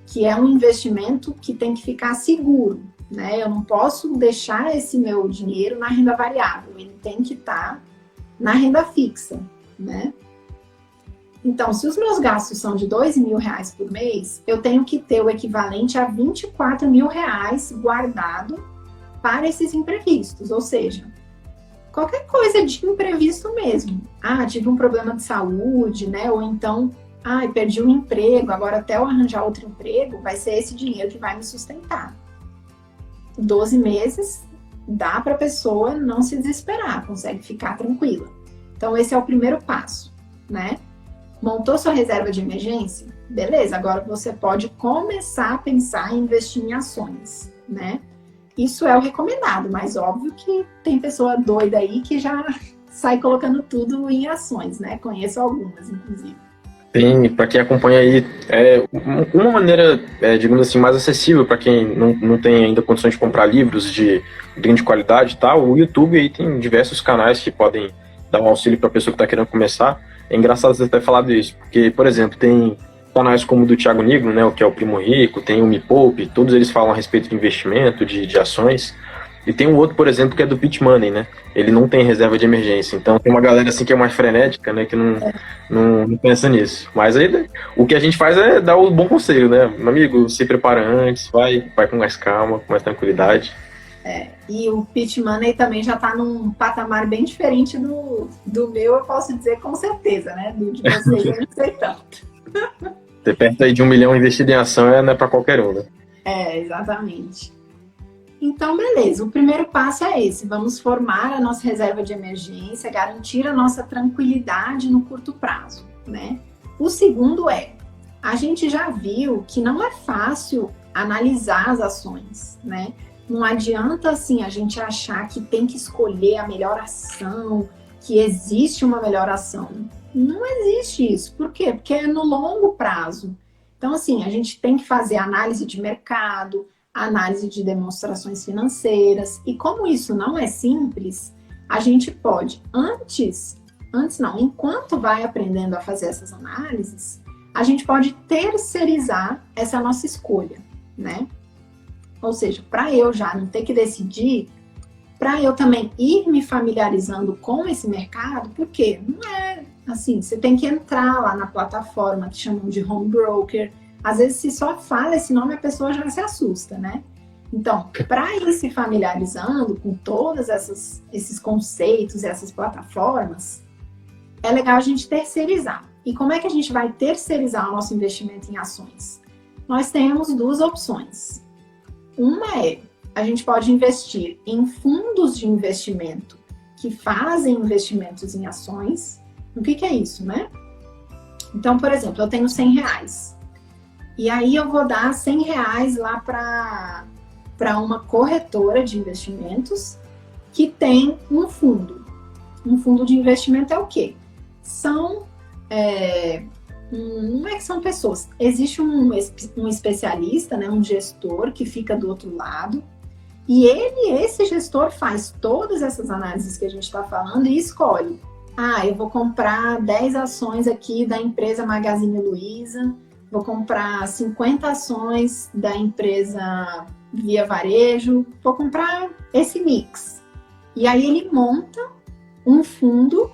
Que é um investimento que tem que ficar seguro, né? Eu não posso deixar esse meu dinheiro na renda variável, ele tem que estar na renda fixa, né? Então, se os meus gastos são de R$2.000 por mês, eu tenho que ter o equivalente a R$24.000 guardado para esses imprevistos, ou seja, qualquer coisa de imprevisto mesmo. Tive um problema de saúde, né? Ou então, perdi um emprego, agora até eu arranjar outro emprego, vai ser esse dinheiro que vai me sustentar. 12 meses dá para a pessoa não se desesperar, consegue ficar tranquila. Então, esse é o primeiro passo, né? Montou sua reserva de emergência? Beleza, agora você pode começar a pensar em investir em ações, né? Isso é o recomendado, mas óbvio que tem pessoa doida aí que já sai colocando tudo em ações, né? Conheço algumas, inclusive. Tem, para quem acompanha aí, uma maneira, digamos assim, mais acessível para quem não tem ainda condições de comprar livros de grande qualidade e tal, o YouTube aí tem diversos canais que podem dar um auxílio para a pessoa que está querendo começar. É engraçado você ter falado isso, porque, por exemplo, tem canais como o do Thiago Nigro, né, o que é o Primo Rico, tem o Me Poupe, todos eles falam a respeito de investimento, de ações. E tem um outro, por exemplo, que é do Pit Money, né? Ele não tem reserva de emergência. Então tem uma galera assim que é mais frenética, né? Que não pensa nisso. Mas aí o que a gente faz é dar o bom conselho, né? Meu amigo, se prepara antes, vai com mais calma, com mais tranquilidade. E o Pit Money também já está num patamar bem diferente do meu, eu posso dizer com certeza, né? Do de vocês, eu não sei tanto. Ter perto aí de 1 milhão investido em ação não é para qualquer um, né? Exatamente. Então, beleza, o primeiro passo é esse, vamos formar a nossa reserva de emergência, garantir a nossa tranquilidade no curto prazo, né? O segundo a gente já viu que não é fácil analisar as ações, né? Não adianta, assim, a gente achar que tem que escolher a melhor ação, que existe uma melhor ação. Não existe isso. Por quê? Porque é no longo prazo. Então, assim, a gente tem que fazer análise de mercado, análise de demonstrações financeiras. E como isso não é simples, a gente pode, enquanto vai aprendendo a fazer essas análises, a gente pode terceirizar essa nossa escolha, né? Ou seja, para eu já não ter que decidir, para eu também ir me familiarizando com esse mercado, porque não é assim, você tem que entrar lá na plataforma que chamam de home broker. Às vezes, se só fala esse nome, a pessoa já se assusta, né? Então, para ir se familiarizando com todos esses conceitos e essas plataformas, é legal a gente terceirizar. E como é que a gente vai terceirizar o nosso investimento em ações? Nós temos duas opções. Uma é, a gente pode investir em fundos de investimento que fazem investimentos em ações. O que é isso, né? Então, por exemplo, eu tenho R$100. E aí eu vou dar R$100 lá para uma corretora de investimentos que tem um fundo. Um fundo de investimento é o quê? Não é que são pessoas. Existe um especialista, né, um gestor que fica do outro lado, e esse gestor faz todas essas análises que a gente está falando e escolhe. Eu vou comprar 10 ações aqui da empresa Magazine Luiza, vou comprar 50 ações da empresa Via Varejo, vou comprar esse mix. E aí ele monta um fundo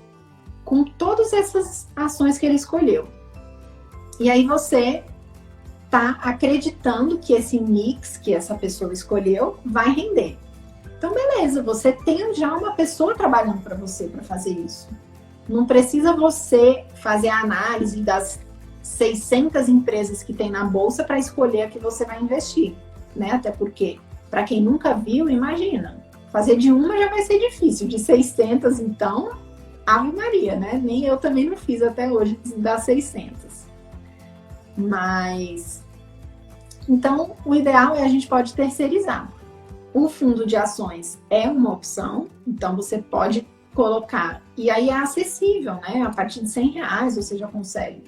com todas essas ações que ele escolheu. E aí você está acreditando que esse mix que essa pessoa escolheu vai render. Então, beleza, você tem já uma pessoa trabalhando para você para fazer isso. Não precisa você fazer a análise das 600 empresas que tem na bolsa para escolher a que você vai investir, né? Até porque, para quem nunca viu, imagina, fazer de uma já vai ser difícil, de 600, então, Ave Maria, né? Nem eu também não fiz até hoje das 600. Mas, então, o ideal é a gente pode terceirizar. O fundo de ações é uma opção, então você pode colocar, e aí é acessível, né? A partir de R$100 você já consegue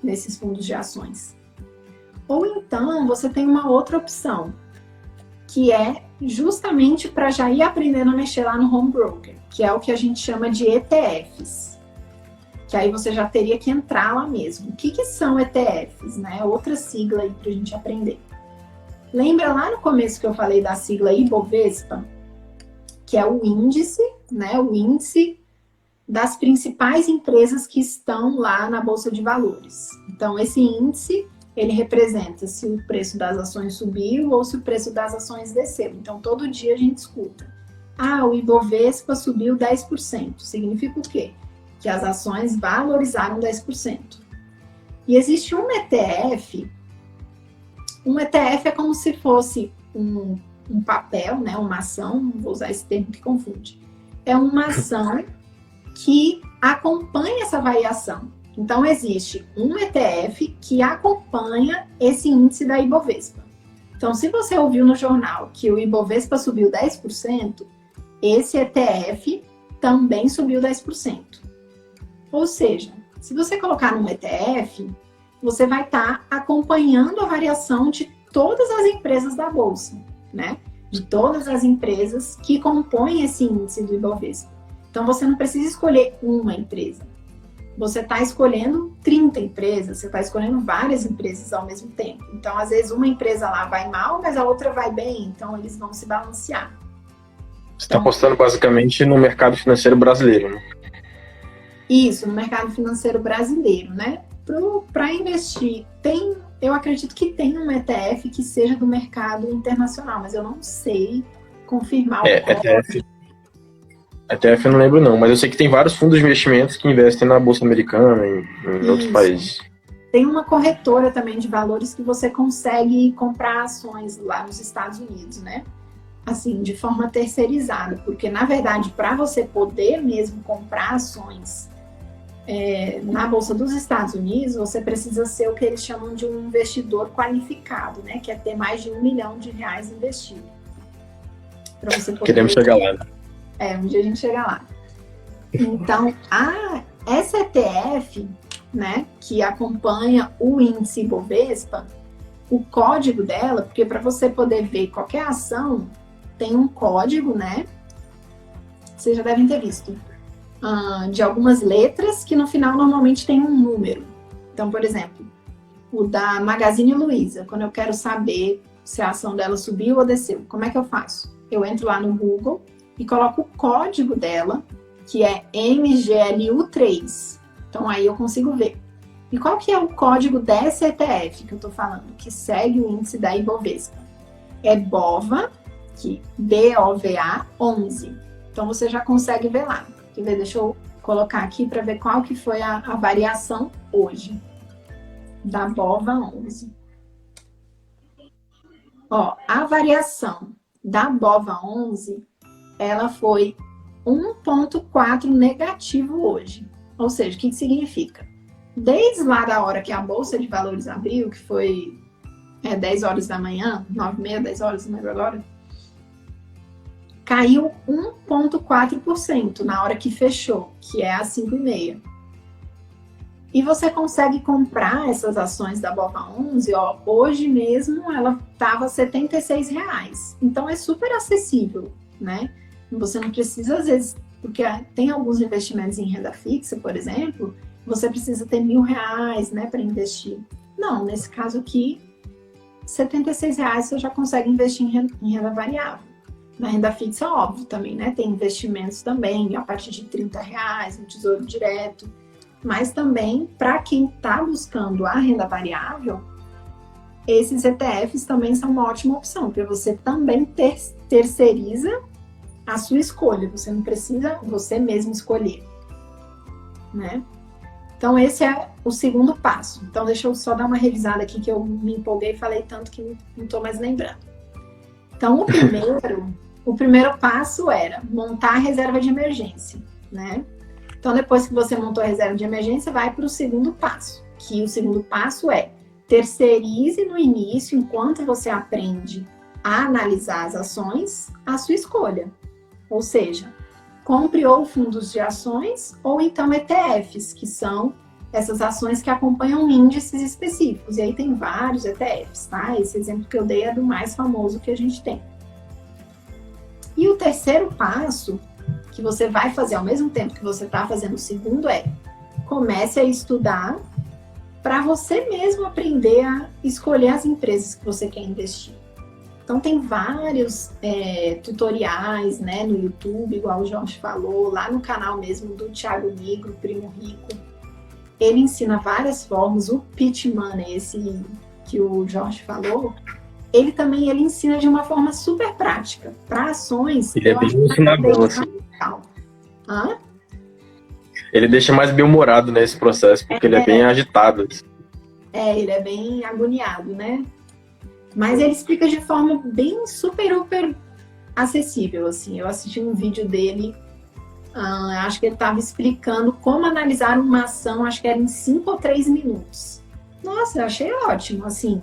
nesses fundos de ações. Ou então você tem uma outra opção, que é justamente para já ir aprendendo a mexer lá no home broker, que é o que a gente chama de ETFs. Que aí você já teria que entrar lá mesmo. O que são ETFs, né? Outra sigla aí para a gente aprender. Lembra lá no começo que eu falei da sigla Ibovespa? Que é o índice, né? O índice das principais empresas que estão lá na Bolsa de Valores. Então, esse índice, ele representa se o preço das ações subiu ou se o preço das ações desceu. Então, todo dia a gente escuta. O Ibovespa subiu 10%. Significa o quê? Que as ações valorizaram 10%. E existe um ETF. Um ETF é como se fosse um papel, né? Uma ação, vou usar esse termo que confunde. É uma ação que acompanha essa variação. Então, existe um ETF que acompanha esse índice da Ibovespa. Então, se você ouviu no jornal que o Ibovespa subiu 10%, esse ETF também subiu 10%. Ou seja, se você colocar num ETF, você vai estar acompanhando a variação de todas as empresas da Bolsa, né? De todas as empresas que compõem esse índice do Ibovespa. Então, você não precisa escolher uma empresa. Você está escolhendo 30 empresas, você está escolhendo várias empresas ao mesmo tempo. Então, às vezes, uma empresa lá vai mal, mas a outra vai bem, então eles vão se balancear. Você está apostando basicamente no mercado financeiro brasileiro, né? Isso, no mercado financeiro brasileiro, né? Para investir, eu acredito que tem um ETF que seja do mercado internacional, mas eu não sei confirmar ETF eu não lembro não, mas eu sei que tem vários fundos de investimentos que investem na Bolsa Americana em outros países. Tem uma corretora também de valores que você consegue comprar ações lá nos Estados Unidos, né? Assim, de forma terceirizada, porque na verdade, para você poder mesmo comprar ações na Bolsa dos Estados Unidos, você precisa ser o que eles chamam de um investidor qualificado, né? Que é ter mais de R$1 milhão investido. Pra você poder... Queremos chegar lá, né? Um dia a gente chega lá. Então, essa ETF, né, que acompanha o índice Ibovespa, o código dela, porque para você poder ver qualquer ação, tem um código, né? Vocês já devem ter visto. De algumas letras que no final normalmente tem um número. Então, por exemplo, o da Magazine Luiza, quando eu quero saber se a ação dela subiu ou desceu, como é que eu faço? Eu entro lá no Google e coloco o código dela, que é MGLU3. Então aí eu consigo ver. E qual que é o código dessa ETF que eu tô falando, que segue o índice da Ibovespa? É BOVA, que BOVA 11. Então você já consegue ver lá. Quer ver? Deixa eu colocar aqui para ver qual que foi a variação hoje da BOVA 11. Ó, a variação da BOVA 11, ela foi 1,4 negativo hoje. Ou seja, o que significa? Desde lá da hora que a Bolsa de Valores abriu, que foi 10 horas da manhã, 9h30, 10 horas, não lembro agora, caiu 1,4% na hora que fechou, que é às 5h30. E você consegue comprar essas ações da BOVA 11, ó, hoje mesmo ela estava R$ 76. Então é super acessível, né? Você não precisa, às vezes, porque tem alguns investimentos em renda fixa, por exemplo, você precisa ter R$ 1.000, né, para investir. Não, nesse caso aqui, R$ 76 você já consegue investir em renda variável. Na renda fixa, óbvio, também, né? Tem investimentos também, a partir de R$ 30 no Tesouro Direto. Mas também, para quem está buscando a renda variável, esses ETFs também são uma ótima opção, porque você também terceiriza a sua escolha. Você não precisa você mesmo escolher, né? Então, esse é o segundo passo. Então, deixa eu só dar uma revisada aqui, que eu me empolguei e falei tanto que não estou mais lembrando. Então, o primeiro passo era montar a reserva de emergência, né? Então, depois que você montou a reserva de emergência, vai para o segundo passo, que o segundo passo é terceirize no início, enquanto você aprende a analisar as ações, a sua escolha. Ou seja, compre ou fundos de ações ou então ETFs, que são essas ações que acompanham índices específicos. E aí tem vários ETFs, tá? Esse exemplo que eu dei é do mais famoso que a gente tem. E o terceiro passo, que você vai fazer ao mesmo tempo que você está fazendo o segundo, é comece a estudar para você mesmo aprender a escolher as empresas que você quer investir. Então, tem vários tutoriais, né, no YouTube, igual o Jorge falou, lá no canal mesmo do Thiago Nigro, Primo Rico. Ele ensina várias formas. O Pitch Money, esse que o Jorge falou, ele ensina de uma forma super prática. Para ações, ele é bem ensinador, assim. Ele deixa mais bem-humorado nesse processo, porque ele é bem agitado. Ele é bem agoniado, né? Mas ele explica de forma bem super acessível, assim. Eu assisti um vídeo dele, acho que ele estava explicando como analisar uma ação, acho que era em 5 ou 3 minutos. Nossa, eu achei ótimo, assim.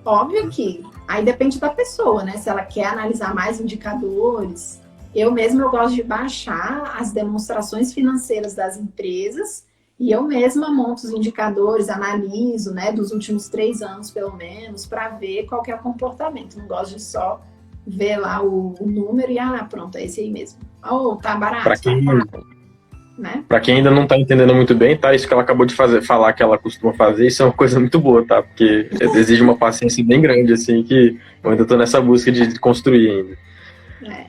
Óbvio que aí depende da pessoa, né? Se ela quer analisar mais indicadores. Eu gosto de baixar as demonstrações financeiras das empresas e eu mesma monto os indicadores, analiso, né, dos últimos 3 anos, pelo menos, para ver qual que é o comportamento. Não gosto de só ver lá o número e, pronto, é esse aí mesmo. Tá barato, Para quem ainda não está entendendo muito bem, tá? Isso que ela acabou de falar que ela costuma fazer, isso é uma coisa muito boa, tá? Porque exige uma paciência bem grande, assim, que eu ainda estou nessa busca de construir ainda.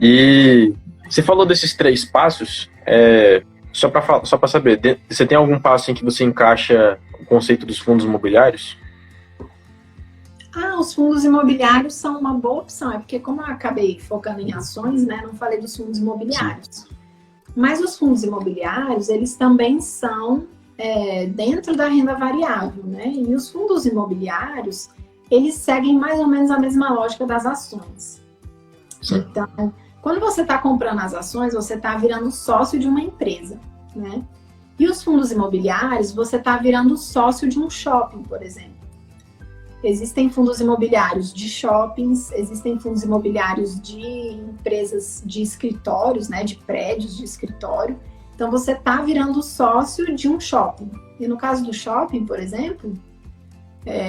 E você falou desses 3 passos, só para saber, você tem algum passo em que você encaixa o conceito dos fundos imobiliários? Os fundos imobiliários são uma boa opção, porque como eu acabei focando em ações, né, não falei dos fundos imobiliários. Sim. Mas os fundos imobiliários, eles também são dentro da renda variável, né? E os fundos imobiliários, eles seguem mais ou menos a mesma lógica das ações. Sim. Então, quando você está comprando as ações, você está virando sócio de uma empresa, né? E os fundos imobiliários, você está virando sócio de um shopping, por exemplo. Existem fundos imobiliários de shoppings, existem fundos imobiliários de empresas de escritórios, né? De prédios de escritório. Então, você está virando sócio de um shopping. E no caso do shopping, por exemplo,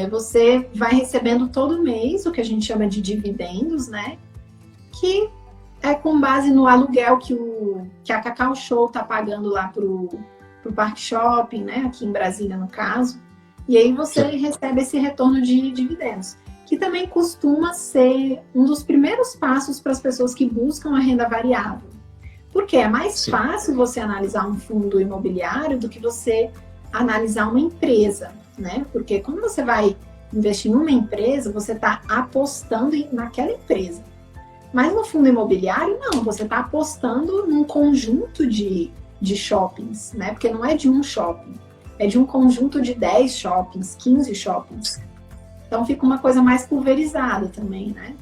Você vai recebendo todo mês o que a gente chama de dividendos, né? Que é com base no aluguel que a Cacau Show está pagando lá pro Parque Shopping, né? Aqui em Brasília, no caso. E aí você recebe esse retorno de dividendos, que também costuma ser um dos primeiros passos para as pessoas que buscam a renda variável. Porque é mais fácil você analisar um fundo imobiliário do que você analisar uma empresa, né? Porque quando você vai investir numa empresa, você está apostando naquela empresa. Mas no fundo imobiliário, não. Você está apostando num conjunto de shoppings, né? Porque não é de um shopping. É de um conjunto de 10 shoppings, 15 shoppings. Então fica uma coisa mais pulverizada também, né?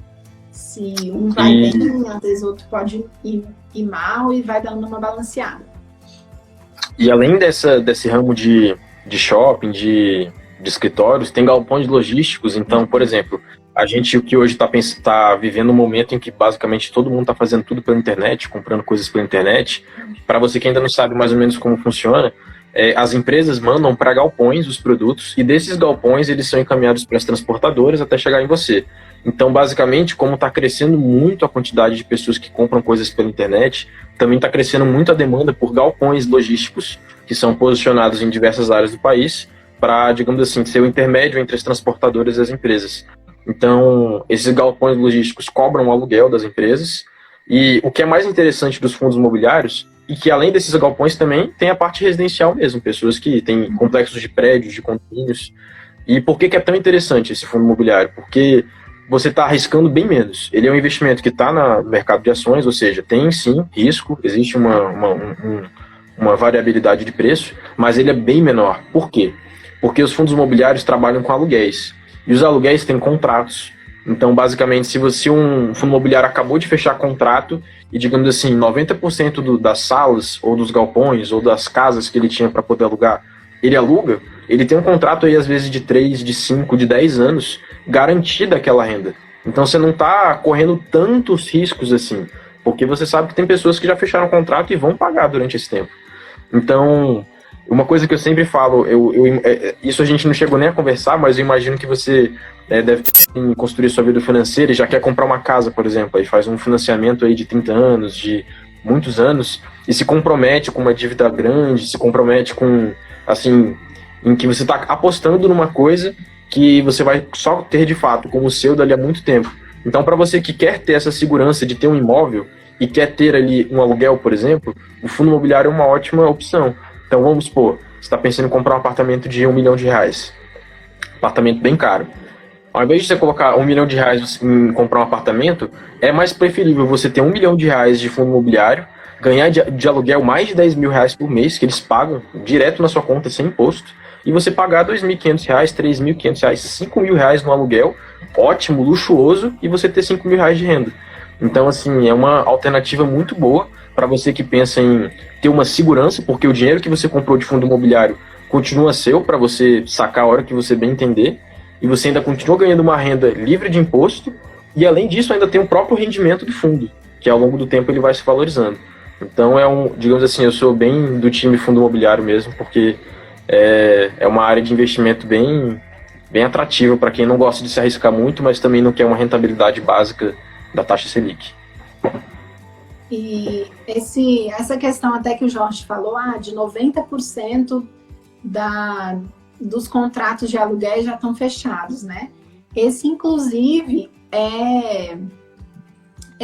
Se um vai bem, às vezes o outro pode ir mal e vai dando uma balanceada. E além desse ramo de shopping, de escritórios, tem galpões logísticos. Então, por exemplo, a gente que hoje está vivendo um momento em que basicamente todo mundo está fazendo tudo pela internet, comprando coisas pela internet. Para você que ainda não sabe mais ou menos como funciona, as empresas mandam para galpões os produtos e desses galpões eles são encaminhados para as transportadoras até chegar em você. Então, basicamente, como está crescendo muito a quantidade de pessoas que compram coisas pela internet, também está crescendo muito a demanda por galpões logísticos que são posicionados em diversas áreas do país para, digamos assim, ser o intermédio entre as transportadoras e as empresas. Então, esses galpões logísticos cobram o aluguel das empresas e o que é mais interessante dos fundos imobiliários e que além desses galpões também tem a parte residencial mesmo, pessoas que têm complexos de prédios, de condomínios. E por que é tão interessante esse fundo imobiliário? Porque você está arriscando bem menos. Ele é um investimento que está no mercado de ações, ou seja, tem sim risco, existe uma variabilidade de preço, mas ele é bem menor. Por quê? Porque os fundos imobiliários trabalham com aluguéis. E os aluguéis têm contratos. Então, basicamente, se um fundo imobiliário acabou de fechar contrato e, digamos assim, 90% das salas ou dos galpões ou das casas que ele tinha para poder alugar, ele aluga, ele tem um contrato aí, às vezes, de 3, de 5, de 10 anos, garantida aquela renda. Então, você não está correndo tantos riscos assim, porque você sabe que tem pessoas que já fecharam o contrato e vão pagar durante esse tempo. Então, uma coisa que eu sempre falo, isso a gente não chegou nem a conversar, mas eu imagino que você deve construir sua vida financeira e já quer comprar uma casa, por exemplo, aí faz um financiamento aí de 30 anos, de muitos anos, e se compromete com uma dívida grande, se compromete com, assim, em que você está apostando numa coisa que você vai só ter de fato como seu dali a muito tempo. Então, para você que quer ter essa segurança de ter um imóvel e quer ter ali um aluguel, por exemplo, o fundo imobiliário é uma ótima opção. Então, vamos supor, você está pensando em comprar um apartamento de R$1 milhão. Apartamento bem caro. Ao invés de você colocar R$1 milhão em comprar um apartamento, é mais preferível você ter R$1 milhão de fundo imobiliário, ganhar de aluguel mais de R$10 mil por mês, que eles pagam direto na sua conta sem imposto, e você pagar R$2.500, R$3.500, R$5.000 no aluguel, ótimo, luxuoso, e você ter R$5.000 de renda. Então, assim, é uma alternativa muito boa para você que pensa em ter uma segurança, porque o dinheiro que você comprou de fundo imobiliário continua seu para você sacar a hora que você bem entender, e você ainda continua ganhando uma renda livre de imposto, e além disso ainda tem o próprio rendimento do fundo, que ao longo do tempo ele vai se valorizando. Então digamos assim, eu sou bem do time fundo imobiliário mesmo, porque é uma área de investimento bem atrativa para quem não gosta de se arriscar muito, mas também não quer uma rentabilidade básica da taxa Selic. E essa questão até que o Jorge falou, de 90% dos contratos de aluguel já estão fechados, né? Esse, inclusive, é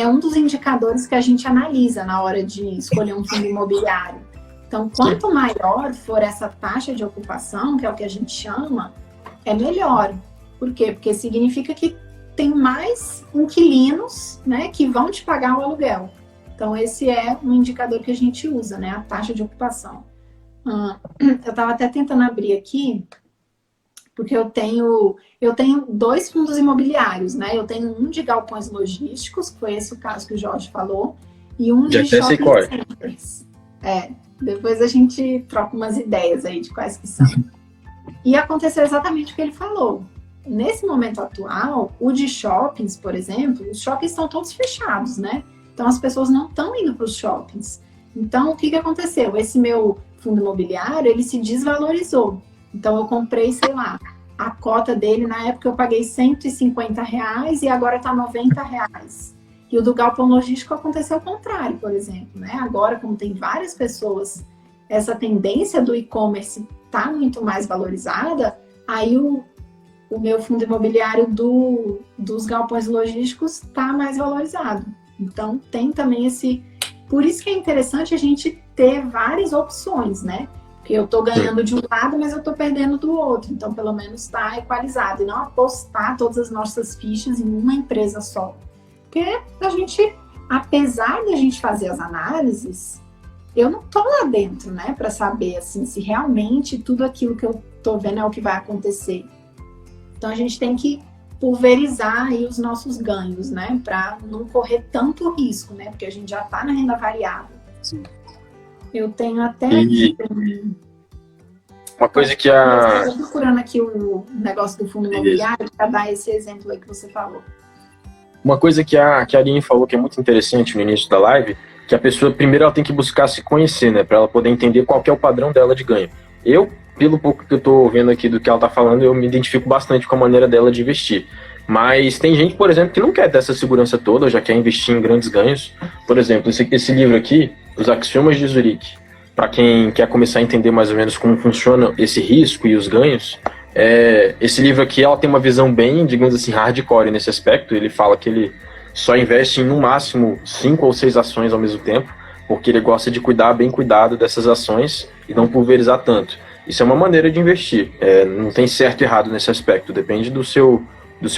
um dos indicadores que a gente analisa na hora de escolher um fundo imobiliário. Então, quanto maior for essa taxa de ocupação, que é o que a gente chama, é melhor. Por quê? Porque significa que tem mais inquilinos, né, que vão te pagar o aluguel. Então, esse é um indicador que a gente usa, né, a taxa de ocupação. Eu estava até tentando abrir aqui, porque eu tenho 2 fundos imobiliários, né? Eu tenho um de galpões logísticos, que foi esse o caso que o Jorge falou, e um de shopping centers. Depois a gente troca umas ideias aí de quais que são. E aconteceu exatamente o que ele falou. Nesse momento atual, o de shoppings, por exemplo, os shoppings estão todos fechados, né? Então as pessoas não estão indo para os shoppings. Então o que aconteceu? Esse meu fundo imobiliário, ele se desvalorizou. Então eu comprei, sei lá, a cota dele, na época eu paguei R$ 150 e agora está R$ 90. E o do galpão logístico aconteceu ao contrário, por exemplo, né? Agora, como tem várias pessoas, essa tendência do e-commerce está muito mais valorizada, aí o meu fundo imobiliário dos galpões logísticos está mais valorizado. Então, tem também esse... Por isso que é interessante a gente ter várias opções, né? Porque eu estou ganhando de um lado, mas eu estou perdendo do outro. Então, pelo menos está equalizado. E não apostar todas as nossas fichas em uma empresa só. Porque a gente, apesar de a gente fazer as análises, eu não estou lá dentro, né? Para saber, assim, se realmente tudo aquilo que eu estou vendo é o que vai acontecer. Então, a gente tem que pulverizar aí os nossos ganhos, né? Para não correr tanto risco, né? Porque a gente já está na renda variável. Sim. Eu tenho até aqui... Uma coisa que Eu estou procurando aqui o negócio do fundo imobiliário para dar esse exemplo aí que você falou. Uma coisa que a Aline falou que é muito interessante no início da live, que a pessoa, primeiro, ela tem que buscar se conhecer, né? Para ela poder entender qual que é o padrão dela de ganho. Eu, pelo pouco que eu tô vendo aqui do que ela tá falando, eu me identifico bastante com a maneira dela de investir. Mas tem gente, por exemplo, que não quer ter essa segurança toda, já quer investir em grandes ganhos. Por exemplo, esse livro aqui, Os Axiomas de Zurique, para quem quer começar a entender mais ou menos como funciona esse risco e os ganhos, esse livro aqui, ela tem uma visão bem, digamos assim, hardcore nesse aspecto. Ele fala que ele só investe em, no máximo, 5 ou 6 ações ao mesmo tempo, porque ele gosta de cuidar bem cuidado dessas ações e não pulverizar tanto. Isso é uma maneira de investir. Não tem certo e errado nesse aspecto, depende do seu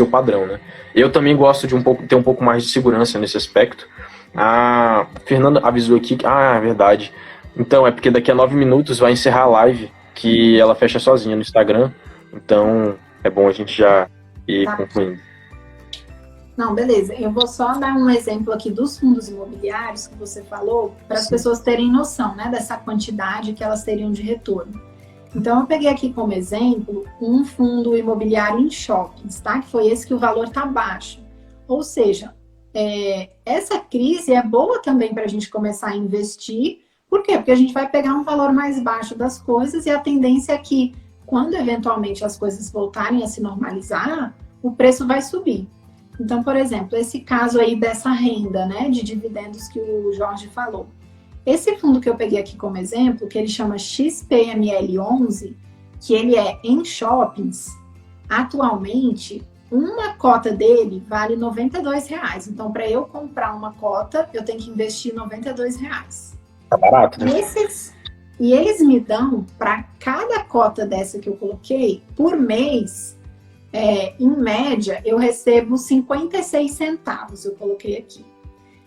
padrão, né? Eu também gosto de ter um pouco mais de segurança nesse aspecto. A Fernanda avisou aqui que... Ah, é verdade. Então, é porque daqui a 9 minutos vai encerrar a live, que ela fecha sozinha no Instagram. Então, é bom a gente já ir concluindo. Não, beleza. Eu vou só dar um exemplo aqui dos fundos imobiliários que você falou, para as pessoas terem noção, né, dessa quantidade que elas teriam de retorno. Então, eu peguei aqui como exemplo um fundo imobiliário em shoppings, tá? Que foi esse que o valor está baixo. Ou seja, essa crise é boa também para a gente começar a investir. Por quê? Porque a gente vai pegar um valor mais baixo das coisas e a tendência é que, quando eventualmente as coisas voltarem a se normalizar, o preço vai subir. Então, por exemplo, esse caso aí dessa renda, né, de dividendos que o Jorge falou. Esse fundo que eu peguei aqui como exemplo, que ele chama XPML11, que ele é em shoppings, atualmente, uma cota dele vale R$92. Então, para eu comprar uma cota, eu tenho que investir R$92. Tá barato, né? E eles me dão, para cada cota dessa que eu coloquei, por mês, em média, eu recebo 56 centavos, eu coloquei aqui.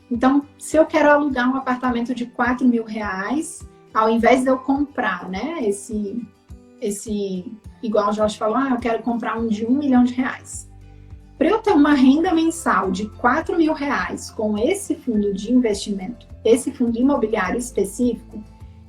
Então, se eu quero alugar um apartamento de R$4.000, ao invés de eu comprar, né, igual o Jorge falou, eu quero comprar um de R$1 milhão. Para eu ter uma renda mensal de R$4.000 com esse fundo de investimento, esse fundo imobiliário específico,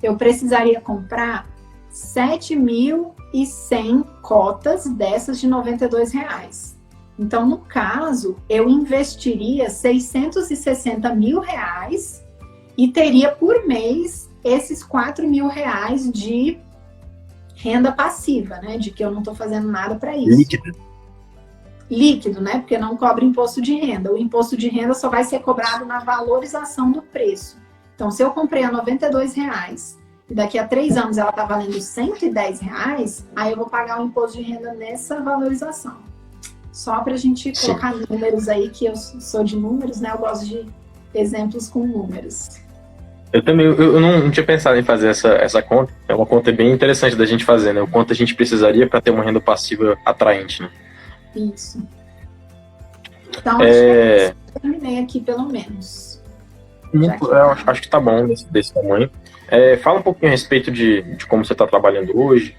eu precisaria comprar 7.100 cotas dessas de R$92. Então, no caso, eu investiria R$660 mil e teria por mês esses R$4.000 de renda passiva, né? De que eu não estou fazendo nada para isso. Líquido, né? Porque não cobra imposto de renda. O imposto de renda só vai ser cobrado na valorização do preço. Então, se eu comprei a R$92 e daqui a 3 anos ela está valendo R$110, aí eu vou pagar o imposto de renda nessa valorização. Só para a gente colocar números aí, que eu sou de números, né? Eu gosto de exemplos com números. Eu também, eu não tinha pensado em fazer essa conta. É uma conta bem interessante da gente fazer, né? O quanto a gente precisaria para ter uma renda passiva atraente, né? Isso. Então, acho que eu terminei aqui, pelo menos. Eu acho que tá bom desse tamanho. Fala um pouquinho a respeito de como você está trabalhando hoje.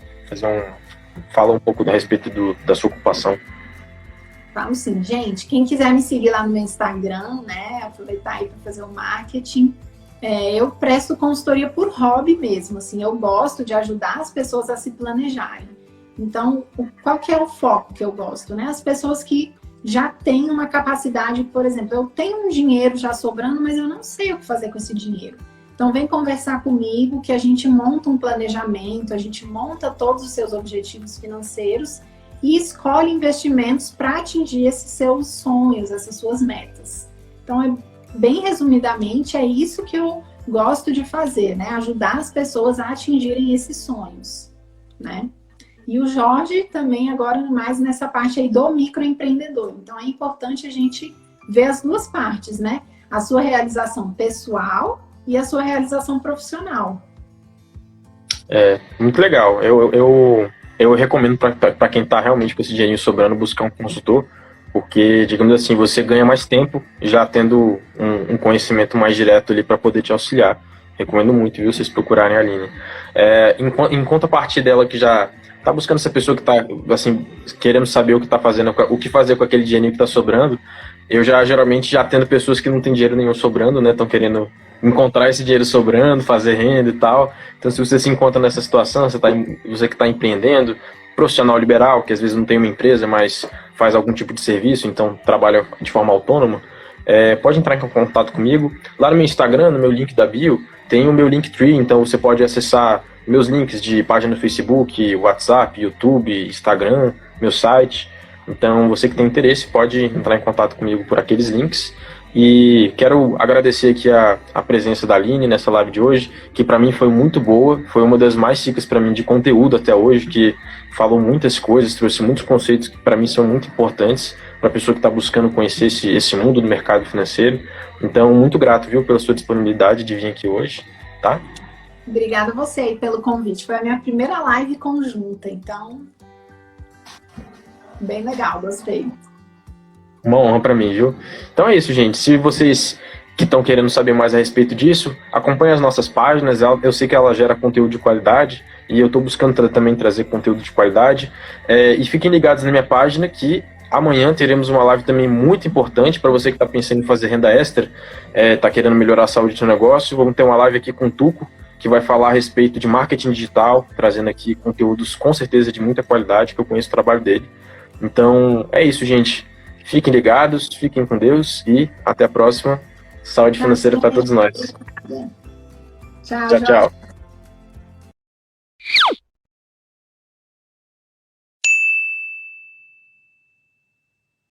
Fala um pouco a respeito da sua ocupação. Falo sim, gente. Quem quiser me seguir lá no meu Instagram, né? Aproveitar aí para fazer o marketing. Eu presto consultoria por hobby mesmo. Assim, eu gosto de ajudar as pessoas a se planejarem. Então, qual que é o foco que eu gosto, né? As pessoas que já têm uma capacidade, por exemplo, eu tenho um dinheiro já sobrando, mas eu não sei o que fazer com esse dinheiro. Então, vem conversar comigo que a gente monta um planejamento, a gente monta todos os seus objetivos financeiros e escolhe investimentos para atingir esses seus sonhos, essas suas metas. Então, bem resumidamente, é isso que eu gosto de fazer, né? Ajudar as pessoas a atingirem esses sonhos, né? E o Jorge também agora mais nessa parte aí do microempreendedor. Então, é importante a gente ver as duas partes, né? A sua realização pessoal e a sua realização profissional. Muito legal. Eu recomendo para quem está realmente com esse dinheirinho sobrando buscar um consultor, porque, digamos assim, você ganha mais tempo já tendo um conhecimento mais direto ali para poder te auxiliar. Recomendo muito, viu, vocês procurarem a Aline. Em contrapartida dela que já está buscando essa pessoa que está, assim, querendo saber o que está fazendo, o que fazer com aquele dinheirinho que está sobrando, eu geralmente já tendo pessoas que não tem dinheiro nenhum sobrando, né, estão querendo encontrar esse dinheiro sobrando, fazer renda e tal. Então, se você se encontra nessa situação, você que está empreendendo, profissional liberal, que às vezes não tem uma empresa, mas faz algum tipo de serviço, então trabalha de forma autônoma, pode entrar em contato comigo. Lá no meu Instagram, no meu link da bio, tem o meu Linktree, então você pode acessar meus links de página no Facebook, WhatsApp, YouTube, Instagram, meu site. Então, você que tem interesse pode entrar em contato comigo por aqueles links. E quero agradecer aqui a presença da Aline nessa live de hoje, que para mim foi muito boa, foi uma das mais ricas para mim de conteúdo até hoje, que falou muitas coisas, trouxe muitos conceitos que para mim são muito importantes para a pessoa que está buscando conhecer esse mundo do mercado financeiro. Então, muito grato, viu, pela sua disponibilidade de vir aqui hoje, tá? Obrigada a você aí pelo convite. Foi a minha primeira live conjunta, então bem legal, gostei. Uma honra para mim, viu? Então é isso, gente. Se vocês que estão querendo saber mais a respeito disso, acompanhem as nossas páginas. Eu sei que ela gera conteúdo de qualidade e eu estou buscando também trazer conteúdo de qualidade. E fiquem ligados na minha página que amanhã teremos uma live também muito importante para você que está pensando em fazer renda extra, está querendo melhorar a saúde do seu negócio. Vamos ter uma live aqui com o Tuco, que vai falar a respeito de marketing digital, trazendo aqui conteúdos com certeza de muita qualidade, que eu conheço o trabalho dele. Então é isso, gente. Fiquem ligados, fiquem com Deus e até a próxima. Saúde financeira para todos nós. Tchau, Tchau, tchau.